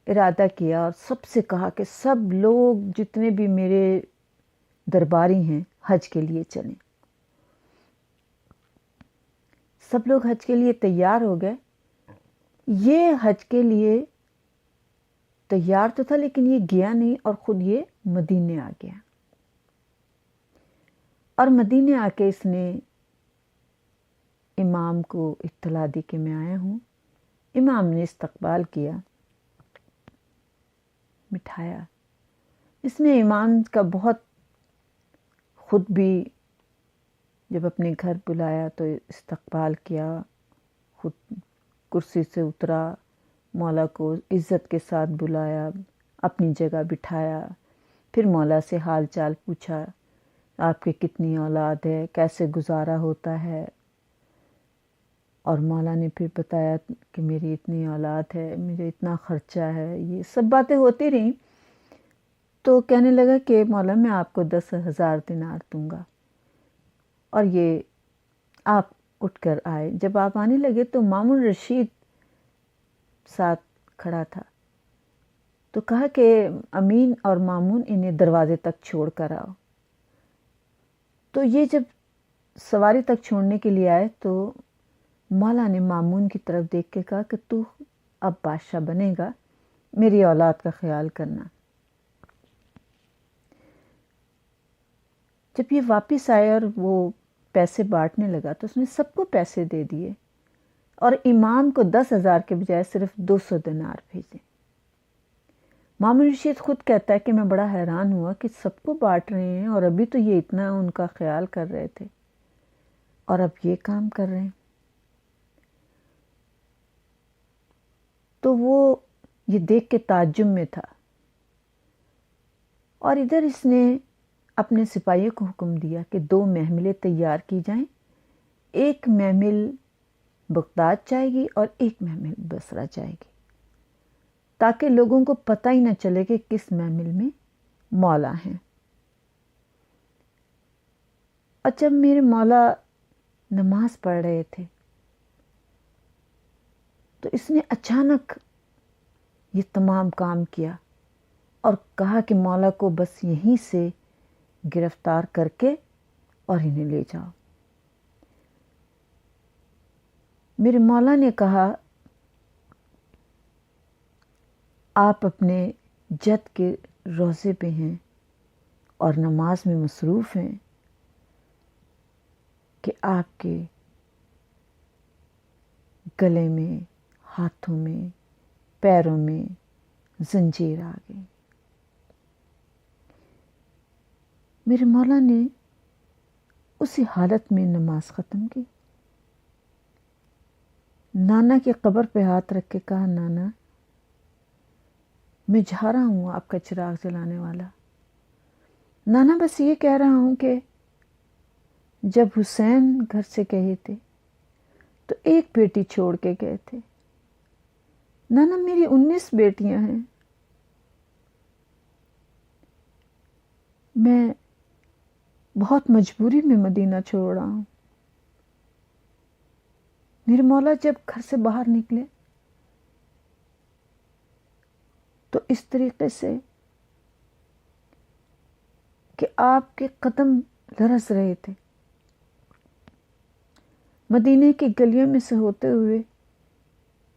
ارادہ کیا اور سب سے کہا کہ سب لوگ جتنے بھی میرے درباری ہیں حج کے لیے چلیں۔ سب لوگ حج کے لیے تیار ہو گئے۔ یہ حج کے لیے تیار تو تھا لیکن یہ گیا نہیں، اور خود یہ مدینے آ گیا، اور مدینے آ کے اس نے امام کو اطلاع دی کہ میں آیا ہوں۔ امام نے استقبال کیا، بٹھایا، اس نے امام کا بہت، خود بھی جب اپنے گھر بلایا تو استقبال کیا، خود کرسی سے اترا، مولا کو عزت کے ساتھ بلایا، اپنی جگہ بٹھایا، پھر مولا سے حال چال پوچھا، آپ کے کتنی اولاد ہے، کیسے گزارا ہوتا ہے، اور مولا نے پھر بتایا کہ میری اتنی اولاد ہے، مجھے اتنا خرچہ ہے، یہ سب باتیں ہوتی رہیں۔ تو کہنے لگا کہ مولا میں آپ کو 10,000 دینار دوں گا، اور یہ آپ اٹھ کر آئے۔ جب آپ آنے لگے تو مامون رشید ساتھ کھڑا تھا، تو کہا کہ امین اور مامون انہیں دروازے تک چھوڑ کر آؤ۔ تو یہ جب سواری تک چھوڑنے کے لیے آئے تو مولا نے مامون کی طرف دیکھ کے کہا کہ تو اب بادشاہ بنے گا، میری اولاد کا خیال کرنا۔ جب یہ واپس آئے اور وہ پیسے بانٹنے لگا تو اس نے سب کو پیسے دے دیے، اور امام کو 10,000 کے بجائے صرف 200 دینار بھیجے۔ مامون رشید خود کہتا ہے کہ میں بڑا حیران ہوا کہ سب کو بانٹ رہے ہیں، اور ابھی تو یہ اتنا ان کا خیال کر رہے تھے، اور اب یہ کام کر رہے ہیں۔ تو وہ یہ دیکھ کے تعجب میں تھا، اور ادھر اس نے اپنے سپاہیوں کو حکم دیا کہ 2 محملیں تیار کی جائیں، ایک محمل بغداد جائے گی اور ایک محمل بصرہ جائے گی، تاکہ لوگوں کو پتہ ہی نہ چلے کہ کس محمل میں مولا ہیں۔ اور جب میرے مولا نماز پڑھ رہے تھے تو اس نے اچانک یہ تمام کام کیا اور کہا کہ مولا کو بس یہیں سے گرفتار کر کے اور انہیں لے جاؤ۔ میرے مولا نے کہا آپ اپنے جد کے روضے پہ ہیں اور نماز میں مصروف ہیں کہ آپ کے گلے میں، ہاتھوں میں، پیروں میں زنجیر آ گئی۔ میرے مولا نے اسی حالت میں نماز ختم کی. نانا کی قبر پہ ہاتھ رکھ کے کہا نانا میں جا رہا ہوں آپ کا چراغ جلانے والا. نانا بس یہ کہہ رہا ہوں کہ جب حسین گھر سے گئے تھے تو ایک بیٹی چھوڑ کے گئے تھے. نانا میری 19 بیٹیاں ہیں. میں بہت مجبوری میں مدینہ چھوڑ رہا ہوں. میرے مولا جب گھر سے باہر نکلے تو اس طریقے سے کہ آپ کے قدم لرز رہے تھے. مدینے کی گلیوں میں سے ہوتے ہوئے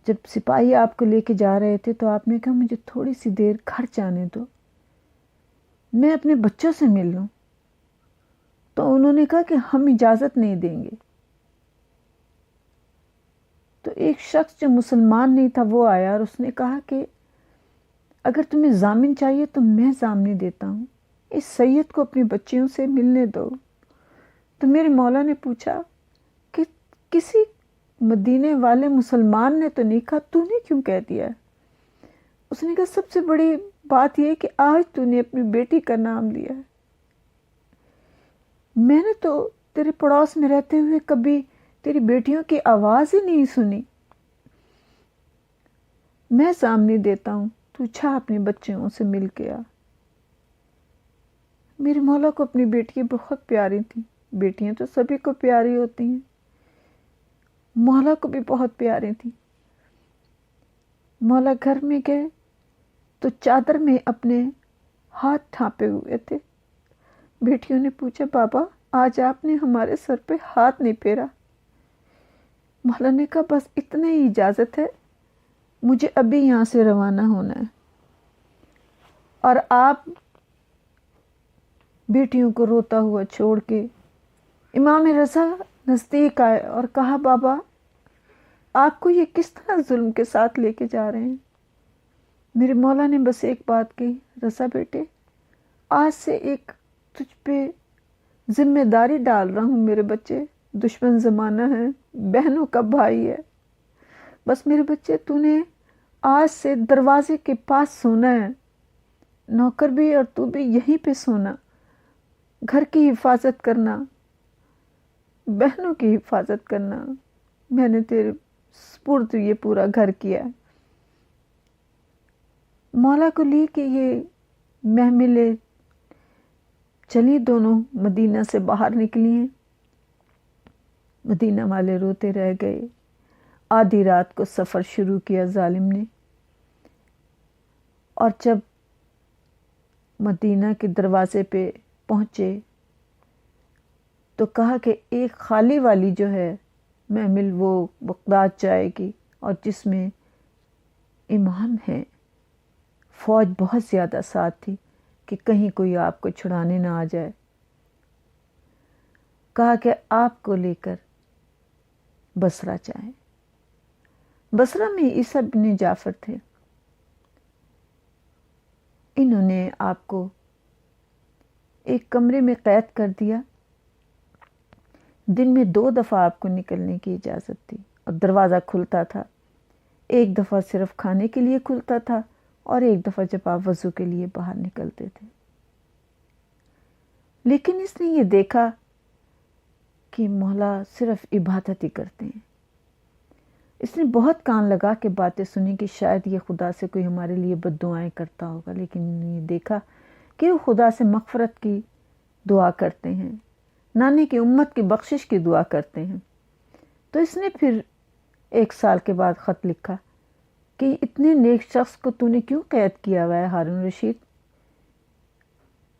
جب سپاہی آپ کو لے کے جا رہے تھے تو آپ نے کہا مجھے تھوڑی سی دیر گھر جانے دو، میں اپنے بچوں سے مل لوں. تو انہوں نے کہا کہ ہم اجازت نہیں دیں گے. تو ایک شخص جو مسلمان نہیں تھا وہ آیا اور اس نے کہا کہ اگر تمہیں ضامن چاہیے تو میں ضامنی دیتا ہوں، اس سید کو اپنے بچیوں سے ملنے دو. تو میرے مولا نے پوچھا کہ کسی مدینے والے مسلمان نے تو نہیں کہا، تو نے کیوں کہہ دیا ہے؟ اس نے کہا سب سے بڑی بات یہ کہ آج تو نے اپنی بیٹی کا نام لیا ہے. میں نے تو تیرے پڑوس میں رہتے ہوئے کبھی تیری بیٹیوں کی آواز ہی نہیں سنی. میں ضامنی دیتا ہوں، تو اچھا اپنے بچوں سے مل کے آ. میرے مولا کو اپنی بیٹیاں بہت پیاری تھیں. بیٹیاں تو سبھی کو پیاری ہوتی ہیں، مولا کو بھی بہت پیاری تھیں. مولا گھر میں گئے تو چادر میں اپنے ہاتھ ڈھانپے ہوئے تھے. بیٹیوں نے پوچھا بابا آج آپ نے ہمارے سر پہ ہاتھ نہیں پھیرا. مولا نے کہا بس اتنا ہی اجازت ہے، مجھے ابھی یہاں سے روانہ ہونا ہے. اور آپ بیٹیوں کو روتا ہوا چھوڑ کے امام رضا نزدیک آئے اور کہا بابا آپ کو یہ کس طرح ظلم کے ساتھ لے کے جا رہے ہیں؟ میرے مولا نے بس ایک بات کہی، رضا بیٹے آج سے ایک تجھ پہ ذمہ داری ڈال رہا ہوں. میرے بچے دشمن زمانہ ہے، بہنوں کا بھائی ہے. بس میرے بچے تو نے آج سے دروازے کے پاس سونا ہے، نوکر بھی اور تو بھی یہیں پہ سونا. گھر کی حفاظت کرنا، بہنوں کی حفاظت کرنا. میں نے تیرے سپرد یہ پورا گھر کیا. مولا کو لی کہ یہ محملیں چلی دونوں مدینہ سے باہر نکلی ہیں. مدینہ والے روتے رہ گئے. آدھی رات کو سفر شروع کیا ظالم نے، اور جب مدینہ کے دروازے پہ پہنچے تو کہا کہ ایک خالی والی جو ہے محمل وہ بغداد جائے گی، اور جس میں امام ہیں. فوج بہت زیادہ ساتھ تھی کہ کہیں کوئی آپ کو چھڑانے نہ آ جائے. کہا کہ آپ کو لے کر بصرہ جائیں. بصرہ میں عیسیٰ بن جعفر تھے. انہوں نے آپ کو ایک کمرے میں قید کر دیا. دن میں 2 دفعہ آپ کو نکلنے کی اجازت تھی اور دروازہ کھلتا تھا. ایک دفعہ صرف کھانے کے لیے کھلتا تھا اور ایک دفعہ جب آپ وضو کے لیے باہر نکلتے تھے. لیکن اس نے یہ دیکھا کہ مولا صرف عبادت ہی کرتے ہیں. اس نے بہت کان لگا کے باتیں سنی کہ شاید یہ خدا سے کوئی ہمارے لیے بد دعائیں کرتا ہوگا، لیکن یہ دیکھا کہ وہ خدا سے مغفرت کی دعا کرتے ہیں، نانے کی امت کی بخشش کی دعا کرتے ہیں. تو اس نے پھر 1 سال کے بعد خط لکھا کہ اتنے نیک شخص کو تو نے کیوں قید کیا ہوا ہے ہارون رشید؟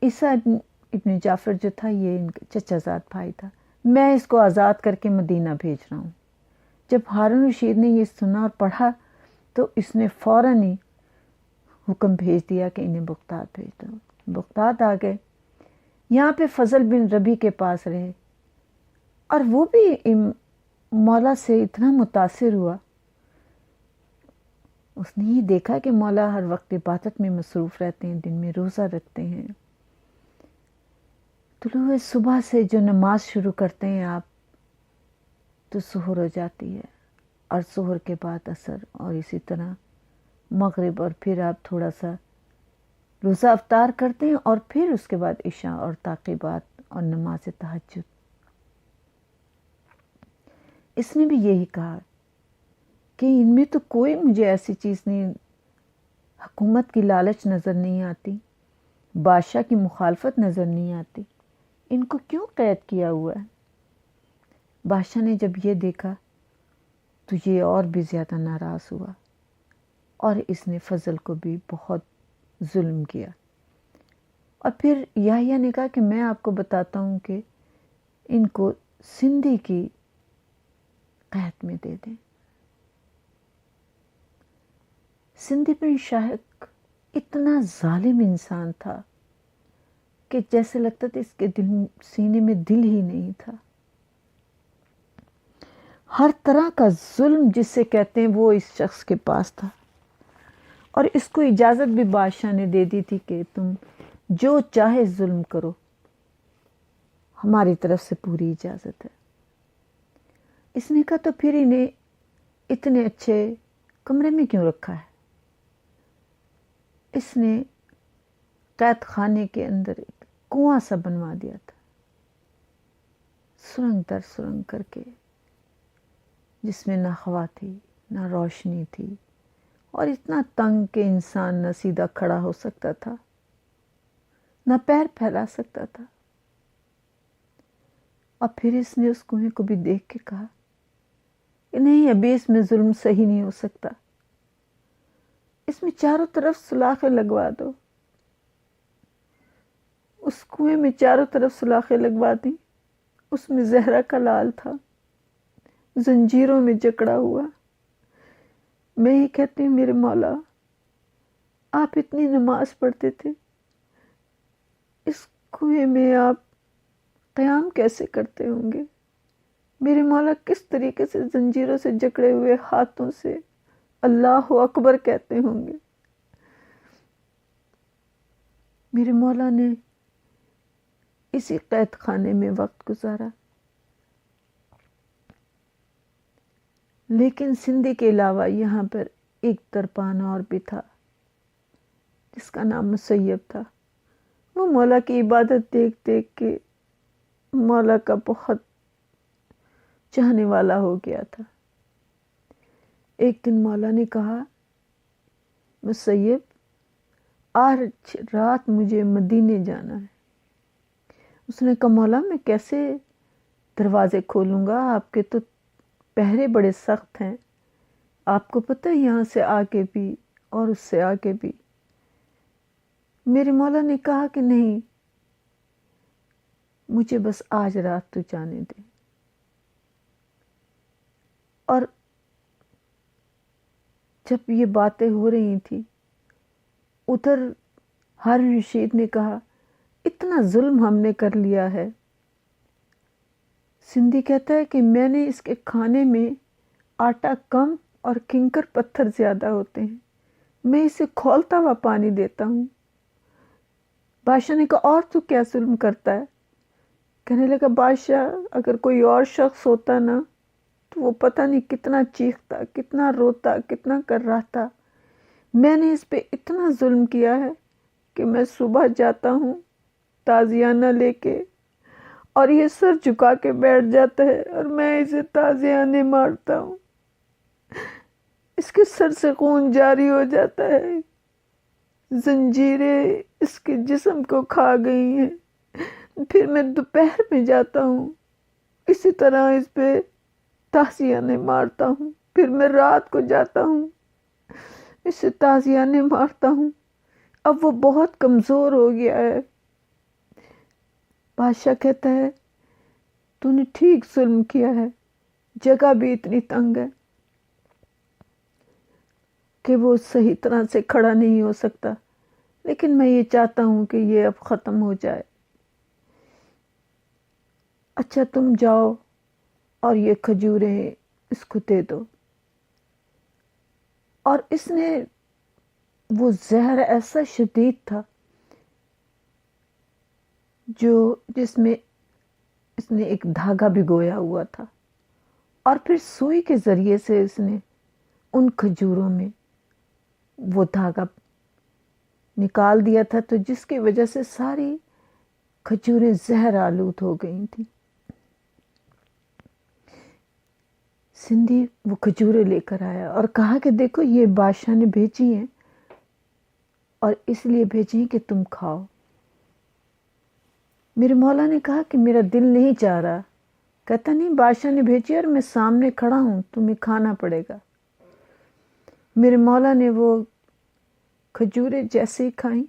عیسیٰ ابن جعفر جو تھا یہ ان کا چچا زاد بھائی تھا. میں اس کو آزاد کر کے مدینہ بھیج رہا ہوں. جب ہارون رشید نے یہ سنا اور پڑھا تو اس نے فوراً ہی حکم بھیج دیا کہ انہیں بغداد بھیج دو. بغداد آ گئے. یہاں پہ فضل بن ربی کے پاس رہے اور وہ بھی مولا سے اتنا متاثر ہوا. اس نے یہ دیکھا کہ مولا ہر وقت عبادت میں مصروف رہتے ہیں، دن میں روزہ رکھتے ہیں. طلوع صبح سے جو نماز شروع کرتے ہیں آپ تو سحر ہو جاتی ہے، اور سحر کے بعد عصر، اور اسی طرح مغرب، اور پھر آپ تھوڑا سا روزہ افطار کرتے ہیں، اور پھر اس کے بعد عشاء اور تعقیبات اور نماز تہجد۔ اس نے بھی یہی کہا کہ ان میں تو کوئی مجھے ایسی چیز نہیں، حکومت کی لالچ نظر نہیں آتی، بادشاہ کی مخالفت نظر نہیں آتی، ان کو کیوں قید کیا ہوا ہے؟ بادشاہ نے جب یہ دیکھا تو یہ اور بھی زیادہ ناراض ہوا، اور اس نے فضل کو بھی بہت ظلم کیا۔ اور پھر یحییٰ نے کہا کہ میں آپ کو بتاتا ہوں کہ ان کو سندھی کی قید میں دے دیں۔ سندھی بن شاہق اتنا ظالم انسان تھا کہ جیسے لگتا تھا اس کے سینے میں دل ہی نہیں تھا۔ ہر طرح کا ظلم جسے کہتے ہیں وہ اس شخص کے پاس تھا، اور اس کو اجازت بھی بادشاہ نے دے دی تھی کہ تم جو چاہے ظلم کرو، ہماری طرف سے پوری اجازت ہے۔ اس نے کہا تو پھر انہیں اتنے اچھے کمرے میں کیوں رکھا ہے؟ اس نے قید خانے کے اندر ایک کنواں سا بنوا دیا تھا، سرنگ در سرنگ کر کے، جس میں نہ ہوا تھی نہ روشنی تھی، اور اتنا تنگ کہ انسان نہ سیدھا کھڑا ہو سکتا تھا نہ پیر پھیلا سکتا تھا۔ اور پھر اس نے اس کنویں کو بھی دیکھ کے کہا کہ نہیں، ابھی اس میں ظلم صحیح نہیں ہو سکتا، اس میں چاروں طرف سلاخیں لگوا دو۔ اس کنویں میں چاروں طرف سلاخیں لگوا دیں۔ اس میں زہرا کا لال تھا، زنجیروں میں جکڑا ہوا۔ میں یہ کہتی ہوں میرے مولا، آپ اتنی نماز پڑھتے تھے، اس کنویں میں آپ قیام کیسے کرتے ہوں گے؟ میرے مولا کس طریقے سے زنجیروں سے جکڑے ہوئے ہاتھوں سے اللہ اکبر کہتے ہوں گے؟ میرے مولا نے اسی قید خانے میں وقت گزارا، لیکن سندھی کے علاوہ یہاں پر ایک دربان اور بھی تھا جس کا نام مسیب تھا۔ وہ مولا کی عبادت دیکھ دیکھ کے مولا کا بہت چاہنے والا ہو گیا تھا۔ ایک دن مولا نے کہا، مسیب، آج رات مجھے مدینے جانا ہے۔ اس نے کہا، مولا میں کیسے دروازے کھولوں گا؟ آپ کے تو پہرے بڑے سخت ہیں، آپ کو پتہ ہے یہاں سے آگے بھی اور اس سے آگے بھی۔ میرے مولا نے کہا کہ نہیں، مجھے بس آج رات تو جانے دے۔ اور جب یہ باتیں ہو رہی تھی، ادھر ہارون رشید نے کہا، اتنا ظلم ہم نے کر لیا ہے۔ سندھی کہتا ہے کہ میں نے اس کے کھانے میں آٹا کم اور کنکر پتھر زیادہ ہوتے ہیں، میں اسے کھولتا ہوا پانی دیتا ہوں۔ بادشاہ نے کہا، اور تو کیا ظلم کرتا ہے؟ کہنے لگا، بادشاہ، اگر کوئی اور شخص ہوتا نا تو وہ پتہ نہیں کتنا چیختا، کتنا روتا، کتنا کر رہا تھا۔ میں نے اس پہ اتنا ظلم کیا ہے کہ میں صبح جاتا ہوں تازیانہ لے کے، اور یہ سر جھکا کے بیٹھ جاتا ہے، اور میں اسے تازیانے مارتا ہوں، اس کے سر سے خون جاری ہو جاتا ہے، زنجیریں اس کے جسم کو کھا گئی ہیں۔ پھر میں دوپہر میں جاتا ہوں، اسی طرح اس پہ تازیانے مارتا ہوں، پھر میں رات کو جاتا ہوں، اسے تازیانے مارتا ہوں۔ اب وہ بہت کمزور ہو گیا ہے۔ بادشاہ کہتا ہے، تو نے ٹھیک ظلم کیا ہے، جگہ بھی اتنی تنگ ہے کہ وہ صحیح طرح سے کھڑا نہیں ہو سکتا، لیکن میں یہ چاہتا ہوں کہ یہ اب ختم ہو جائے۔ اچھا، تم جاؤ اور یہ کھجوریں اس کو دے دو۔ اور اس نے، وہ زہر ایسا شدید تھا، جس میں اس نے ایک دھاگا بھگویا ہوا تھا، اور پھر سوئی کے ذریعے سے اس نے ان کھجوروں میں وہ دھاگا نکال دیا تھا، تو جس کی وجہ سے ساری کھجوریں زہر آلود ہو گئی تھیں۔ سندھی وہ کھجوریں لے کر آیا اور کہا کہ دیکھو یہ بادشاہ نے بھیجی ہیں، اور اس لیے بھیجی ہیں کہ تم کھاؤ۔ میرے مولا نے کہا کہ میرا دل نہیں چاہ رہا۔ کہتا نہیں، بادشاہ نے بھیجی اور میں سامنے کھڑا ہوں، تمہیں کھانا پڑے گا۔ میرے مولا نے وہ کھجوریں جیسے ہی کھائیں،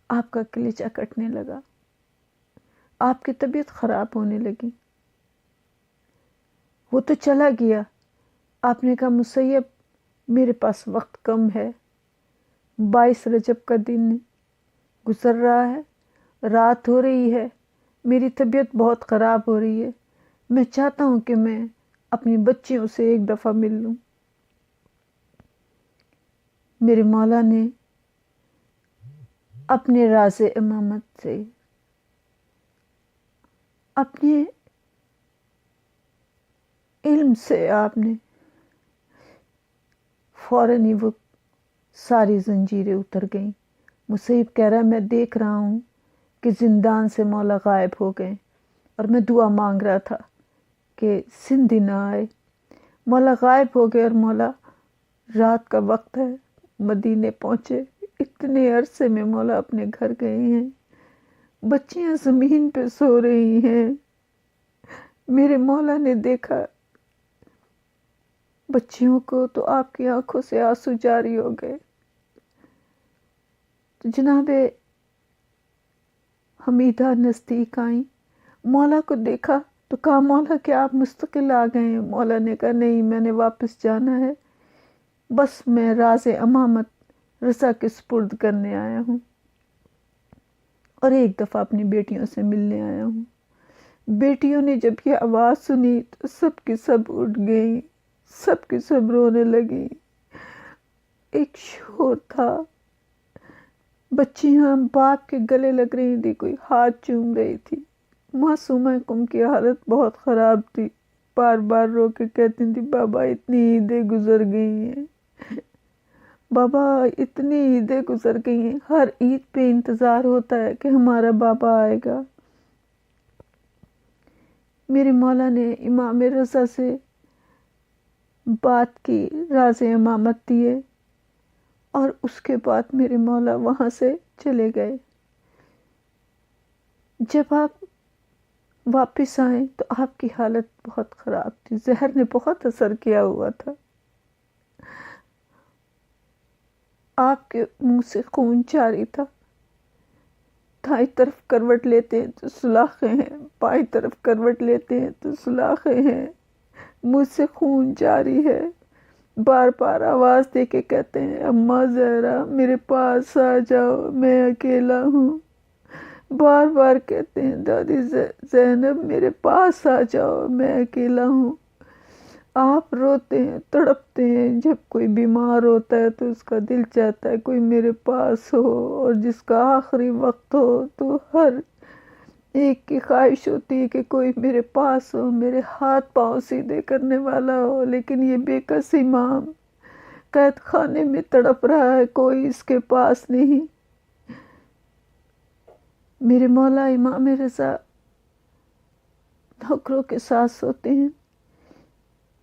آپ کا کلیجہ کٹنے لگا، آپ کی طبیعت خراب ہونے لگی۔ وہ تو چلا گیا۔ آپ نے کہا مسیب میرے پاس وقت کم ہے، 22 رجب کا دن گزر رہا ہے، رات ہو رہی ہے، میری طبیعت بہت خراب ہو رہی ہے، میں چاہتا ہوں کہ میں اپنی بچیوں سے ایک دفعہ مل لوں۔ میرے مولا نے اپنے راز امامت سے، اپنے علم سے، آپ نے فوراً ہی وہ ساری زنجیریں اتر گئیں۔ مسیب کہہ رہا ہے میں دیکھ رہا ہوں کہ زندان سے مولا غائب ہو گئے، اور میں دعا مانگ رہا تھا کہ سندھی نہ آئے۔ مولا غائب ہو گئے، اور مولا رات کا وقت ہے، مدینے پہنچے۔ اتنے عرصے میں مولا اپنے گھر گئے ہیں، بچیاں زمین پہ سو رہی ہیں۔ میرے مولا نے دیکھا بچیوں کو تو آپ کی آنکھوں سے آنسو جاری ہو گئے۔ تو جناب حمیدہ نزدیک آئیں، مولا کو دیکھا تو کہا مولا کہ آپ مستقل آ گئے ہیں؟ مولا نے کہا نہیں، میں نے واپس جانا ہے، بس میں راز امامت رضا کے سپرد کرنے آیا ہوں، اور ایک دفعہ اپنی بیٹیوں سے ملنے آیا ہوں۔ بیٹیوں نے جب یہ آواز سنی تو سب کی سب اٹھ گئیں، سب کی سب رونے لگیں۔ ایک شور تھا، بچیاں باپ کے گلے لگ رہی تھی، کوئی ہاتھ چوم رہی تھی۔ معصومہ کم کی حالت بہت خراب تھی، بار بار رو کے کہتی تھی بابا اتنی عیدیں گزر گئی ہیں، بابا اتنی عیدیں گزر گئی ہیں، ہر عید پہ انتظار ہوتا ہے کہ ہمارا بابا آئے گا۔ میرے مولا نے امام رضا سے بات کی، راز امامت دیے، اور اس کے بعد میرے مولا وہاں سے چلے گئے۔ جب آپ واپس آئیں تو آپ کی حالت بہت خراب تھی، زہر نے بہت اثر کیا ہوا تھا، آپ کے منہ سے خون جاری تھا۔ دائیں طرف کروٹ لیتے ہیں تو سلاخیں ہیں، بائیں طرف کروٹ لیتے ہیں تو سلاخیں ہیں، منہ سے خون جاری ہے۔ بار بار آواز دے کے کہتے ہیں اماں زہرا میرے پاس آ جاؤ، میں اکیلا ہوں۔ بار بار کہتے ہیں دادی زینب میرے پاس آ جاؤ، میں اکیلا ہوں۔ آپ روتے ہیں، تڑپتے ہیں۔ جب کوئی بیمار ہوتا ہے تو اس کا دل چاہتا ہے کوئی میرے پاس ہو، اور جس کا آخری وقت ہو تو ہر ایک کی خواہش ہوتی ہے کہ کوئی میرے پاس ہو، میرے ہاتھ پاؤں سیدھے کرنے والا ہو۔ لیکن یہ بے کس امام قید خانے میں تڑپ رہا ہے، کوئی اس کے پاس نہیں۔ میرے مولا امام رضا نوکروں کے ساتھ سوتے ہیں۔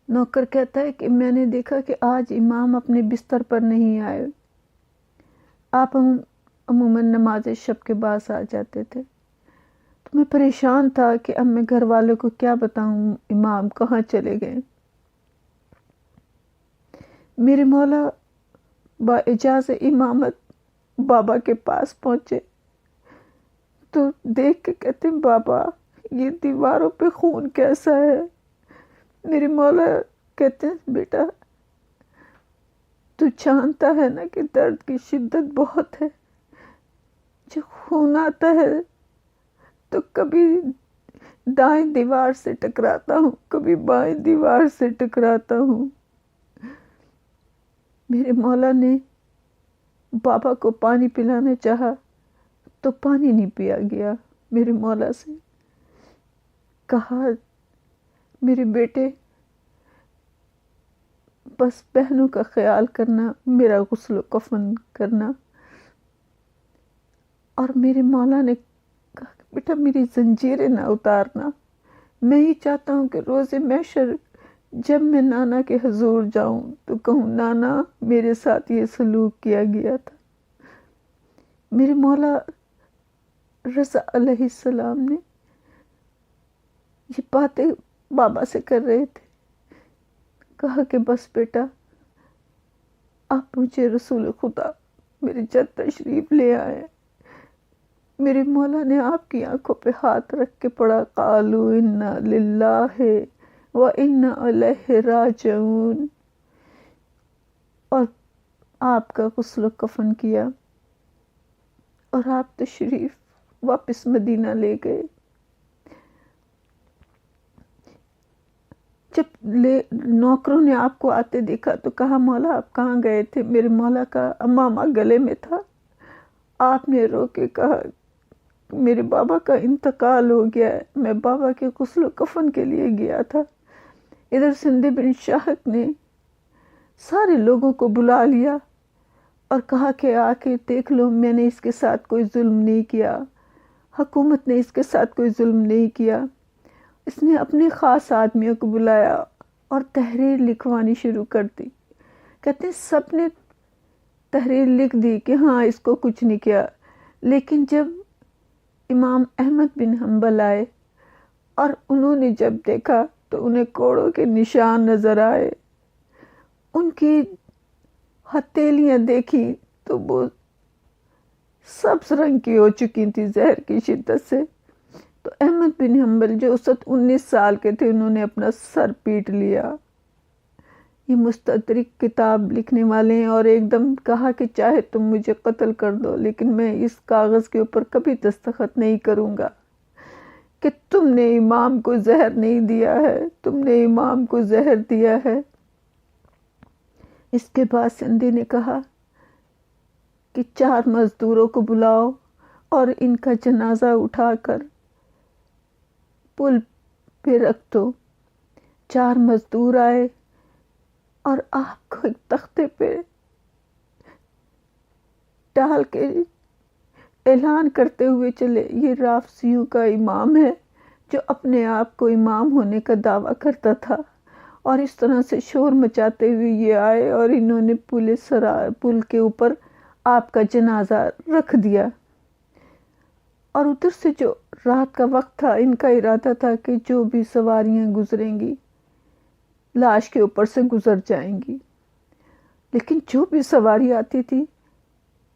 نوکر کہتا ہے کہ میں نے دیکھا کہ آج امام اپنے بستر پر نہیں آئے، آپ عموماً نماز شب کے بعد آ جاتے تھے۔ تو میں پریشان تھا کہ اب میں گھر والوں کو کیا بتاؤں امام کہاں چلے گئے۔ میرے مولا با اجازت امامت بابا کے پاس پہنچے تو دیکھ کے کہتے ہیں بابا یہ دیواروں پہ خون کیسا ہے؟ میرے مولا کہتے ہیں بیٹا تو جانتا ہے نا کہ درد کی شدت بہت ہے، جب خون آتا ہے تو کبھی دائیں دیوار سے ٹکراتا ہوں، کبھی بائیں دیوار سے ٹکراتا ہوں۔ میرے مولا نے بابا کو پانی پلانا چاہا تو پانی نہیں پیا گیا۔ میرے مولا سے کہا میرے بیٹے بس بہنوں کا خیال کرنا، میرا غسل و کفن کرنا۔ اور میرے مولا نے کہا کہ بیٹا میری زنجیریں نہ اتارنا، میں یہ چاہتا ہوں کہ روز محشر جب میں نانا کے حضور جاؤں تو کہوں نانا میرے ساتھ یہ سلوک کیا گیا تھا۔ میرے مولا رضا علیہ السلام نے یہ باتیں بابا سے کر رہے تھے، کہا کہ بس بیٹا آپ مجھے رسول خدا میرے جد تشریف لے آئے۔ میرے مولا نے آپ کی آنکھوں پہ ہاتھ رکھ کے پڑھا قالوا انا للہ و انا الیہ راجعون، اور آپ کا غسل و کفن کیا اور آپ تشریف واپس مدینہ لے گئے۔ جب نوکروں نے آپ کو آتے دیکھا تو کہا مولا آپ کہاں گئے تھے؟ میرے مولا کا امامہ گلے میں تھا۔ آپ نے رو کے کہا میرے بابا کا انتقال ہو گیا ہے، میں بابا کے غسل و کفن کے لیے گیا تھا۔ ادھر سندھ بن شاہق نے سارے لوگوں کو بلا لیا اور کہا کہ آ کے دیکھ لو میں نے اس کے ساتھ کوئی ظلم نہیں کیا، حکومت نے اس کے ساتھ کوئی ظلم نہیں کیا۔ اس نے اپنے خاص آدمیوں کو بلایا اور تحریر لکھوانی شروع کر دی۔ کہتے ہیں سب نے تحریر لکھ دی کہ ہاں اس کو کچھ نہیں کیا، لیکن جب امام احمد بن حنبل آئے اور انہوں نے جب دیکھا تو انہیں کوڑوں کے نشان نظر آئے، ان کی ہتھیلیاں دیکھی تو وہ سبز رنگ کی ہو چکی تھی زہر کی شدت سے۔ تو احمد بن حنبل جو اس وقت 19 سال کے تھے، انہوں نے اپنا سر پیٹ لیا۔ یہ مستدرک کتاب لکھنے والے ہیں، اور ایک دم کہا کہ چاہے تم مجھے قتل کر دو لیکن میں اس کاغذ کے اوپر کبھی دستخط نہیں کروں گا کہ تم نے امام کو زہر نہیں دیا ہے، تم نے امام کو زہر دیا ہے۔ اس کے بعد سندھی نے کہا کہ 4 مزدوروں کو بلاؤ اور ان کا جنازہ اٹھا کر پل پہ رکھ دو۔ 4 مزدور آئے اور آپ کو ایک تختے پہ ڈال کے اعلان کرتے ہوئے چلے یہ رافضیوں کا امام ہے جو اپنے آپ کو امام ہونے کا دعویٰ کرتا تھا۔ اور اس طرح سے شور مچاتے ہوئے یہ آئے اور انہوں نے پل کے اوپر آپ کا جنازہ رکھ دیا۔ اور ادھر سے جو رات کا وقت تھا، ان کا ارادہ تھا کہ جو بھی سواریاں گزریں گی لاش کے اوپر سے گزر جائیں گی، لیکن جو بھی سواری آتی تھی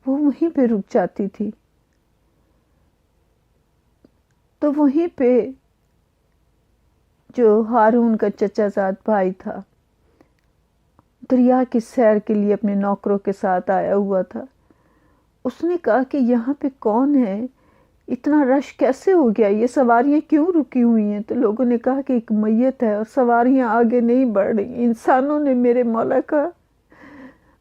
وہ وہیں پہ رک جاتی تھی۔ تو وہیں پہ جو ہارون کا چچا زاد بھائی تھا، دریا کی سیر کے لیے اپنے نوکروں کے ساتھ آیا ہوا تھا، اس نے کہا کہ یہاں پہ کون ہے؟ اتنا رش کیسے ہو گیا؟ یہ سواریاں کیوں رکی ہوئی ہیں؟ تو لوگوں نے کہا کہ ایک میت ہے اور سواریاں آگے نہیں بڑھ رہی۔ انسانوں نے میرے مولا کا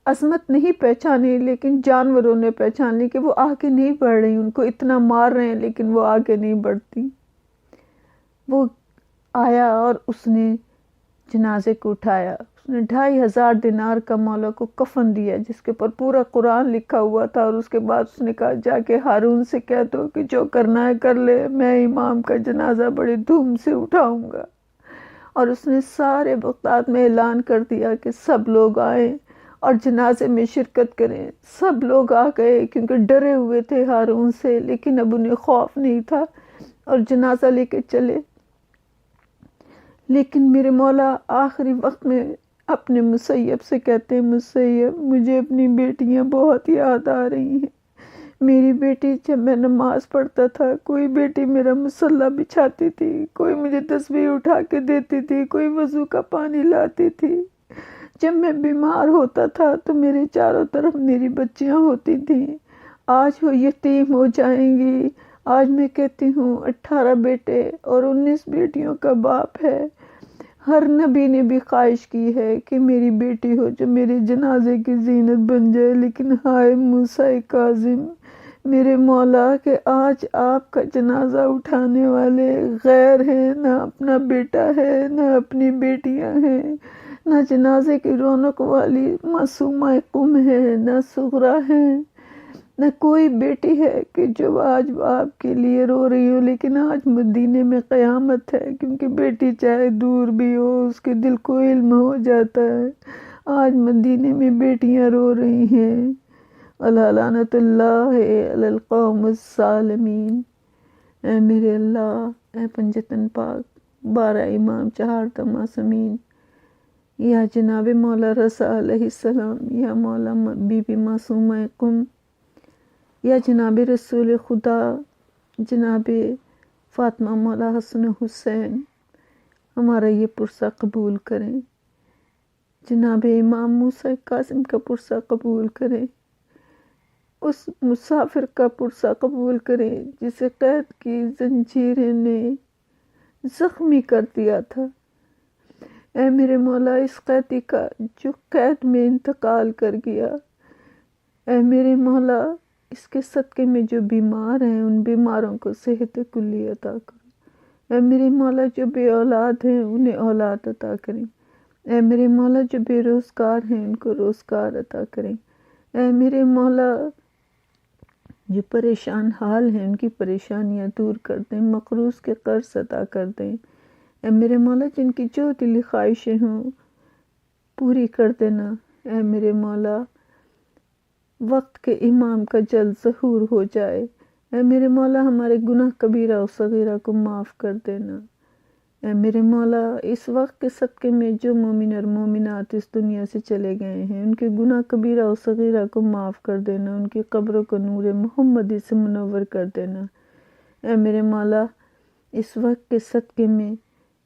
عظمت نہیں پہچانی، لیکن جانوروں نے پہچان لی کہ وہ آگے نہیں بڑھ رہی، ان کو اتنا مار رہے ہیں لیکن وہ آگے نہیں بڑھتی۔ وہ آیا اور اس نے جنازے کو اٹھایا، اس نے 2500 دینار کا مولا کو کفن دیا جس کے اوپر پورا قرآن لکھا ہوا تھا، اور اس کے بعد اس نے کہا جا کے ہارون سے کہہ دو کہ جو کرنا ہے کر لے، میں امام کا جنازہ بڑی دھوم سے اٹھاؤں گا۔ اور اس نے سارے بغداد میں اعلان کر دیا کہ سب لوگ آئیں اور جنازے میں شرکت کریں۔ سب لوگ آ گئے کیونکہ ڈرے ہوئے تھے ہارون سے، لیکن اب انہیں خوف نہیں تھا اور جنازہ لے کے چلے۔ لیکن میرے مولا آخری وقت میں اپنے مسیب سے کہتے ہیں مسیب مجھے اپنی بیٹیاں بہت یاد آ رہی ہیں۔ میری بیٹی جب میں نماز پڑھتا تھا کوئی بیٹی میرا مصلی بچھاتی تھی، کوئی مجھے تسبیح اٹھا کے دیتی تھی، کوئی وضو کا پانی لاتی تھی۔ جب میں بیمار ہوتا تھا تو میرے چاروں طرف میری بچیاں ہوتی تھیں، آج وہ یتیم ہو جائیں گی۔ آج میں کہتی ہوں 18 بیٹے اور 19 بیٹیوں کا باپ ہے۔ ہر نبی نے بھی خواہش کی ہے کہ میری بیٹی ہو جو میرے جنازے کی زینت بن جائے، لیکن ہائے موسیٰ کاظم، میرے مولا کہ آج آپ کا جنازہ اٹھانے والے غیر ہیں، نہ اپنا بیٹا ہے نہ اپنی بیٹیاں ہیں، نہ جنازے کی رونق والی معصومہ قم ہے، نہ صغرا ہے، نہ کوئی بیٹی ہے کہ جو آج آپ کے لیے رو رہی ہو، لیکن آج مدینے میں قیامت ہے، کیونکہ بیٹی چاہے دور بھی ہو اس کے دل کو علم ہو جاتا ہے۔ آج مدینے میں بیٹیاں رو رہی ہیں۔ اللہ لعنت اللہ علی القوم الظالمین۔ اے میرے اللہ، اے پنجتن پاک، 12 امام، 4 معصومین، یا جناب مولا رضا علیہ السلام، یا مولا بی بی معصومہ قم، یا جناب رسول خدا جناب فاطمہ مولا حسن حسین، ہمارا یہ پرسہ قبول کریں۔ جناب امام موسیٰ قاسم کا پرسہ قبول کریں۔ اس مسافر کا پرسہ قبول کریں جسے قید کی زنجیریں نے زخمی کر دیا تھا۔ اے میرے مولا، اس قیدی کا جو قید میں انتقال کر گیا، اے میرے مولا اس کے صدقے میں جو بیمار ہیں ان بیماروں کو صحت کلی عطا کرو۔ اے میرے مولا جو بے اولاد ہیں انہیں اولاد عطا کریں۔ اے میرے مولا جو بے روزگار ہیں ان کو روزگار عطا کریں۔ اے میرے مولا جو پریشان حال ہیں ان کی پریشانیاں دور کر دیں، مقروض کے قرض عطا کر دیں۔ اے میرے مولا جن کی جو دلی خواہشیں ہوں پوری کر دینا۔ اے میرے مولا وقت کے امام کا جلد ظہور ہو جائے۔ اے میرے مولا ہمارے گناہ کبیرہ و صغیرہ کو معاف کر دینا۔ اے میرے مولا اس وقت کے صدقے میں جو مومن اور مومنات اس دنیا سے چلے گئے ہیں ان کے گناہ کبیرہ و صغیرہ کو معاف کر دینا، ان کی قبروں کو نور محمدی سے منور کر دینا۔ اے میرے مولا اس وقت کے صدقے میں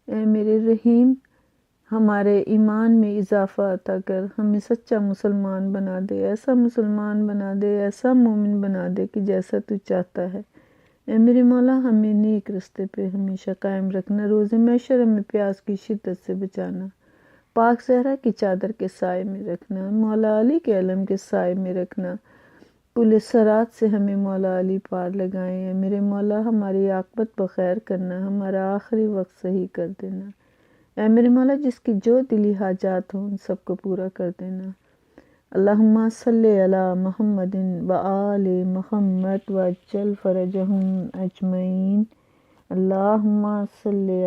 اے میرے رحیم ہمارے ایمان میں اضافہ عطا کر، ہمیں سچا مسلمان بنا دے، ایسا مسلمان بنا دے، ایسا مومن بنا دے کہ جیسا تو چاہتا ہے۔ اے میرے مولا ہمیں نیک رستے پہ ہمیشہ قائم رکھنا، روز محشر میں پیاس کی شدت سے بچانا، پاک صحرا کی چادر کے سائے میں رکھنا، مولا علی کے علم کے سائے میں رکھنا، پل صراط سے ہمیں مولا علی پار لگائیں۔ اے میرے مولا ہماری عاقبت بخیر کرنا، ہمارا آخری وقت صحیح کر دینا۔ اے میرے مولا جس کی جو دلی حاجات ہوں ان سب کو پورا کر دینا۔ اللہم صلی علی محمد و آل محمد وعجل فرجہم اجمعین۔ اللہم صلی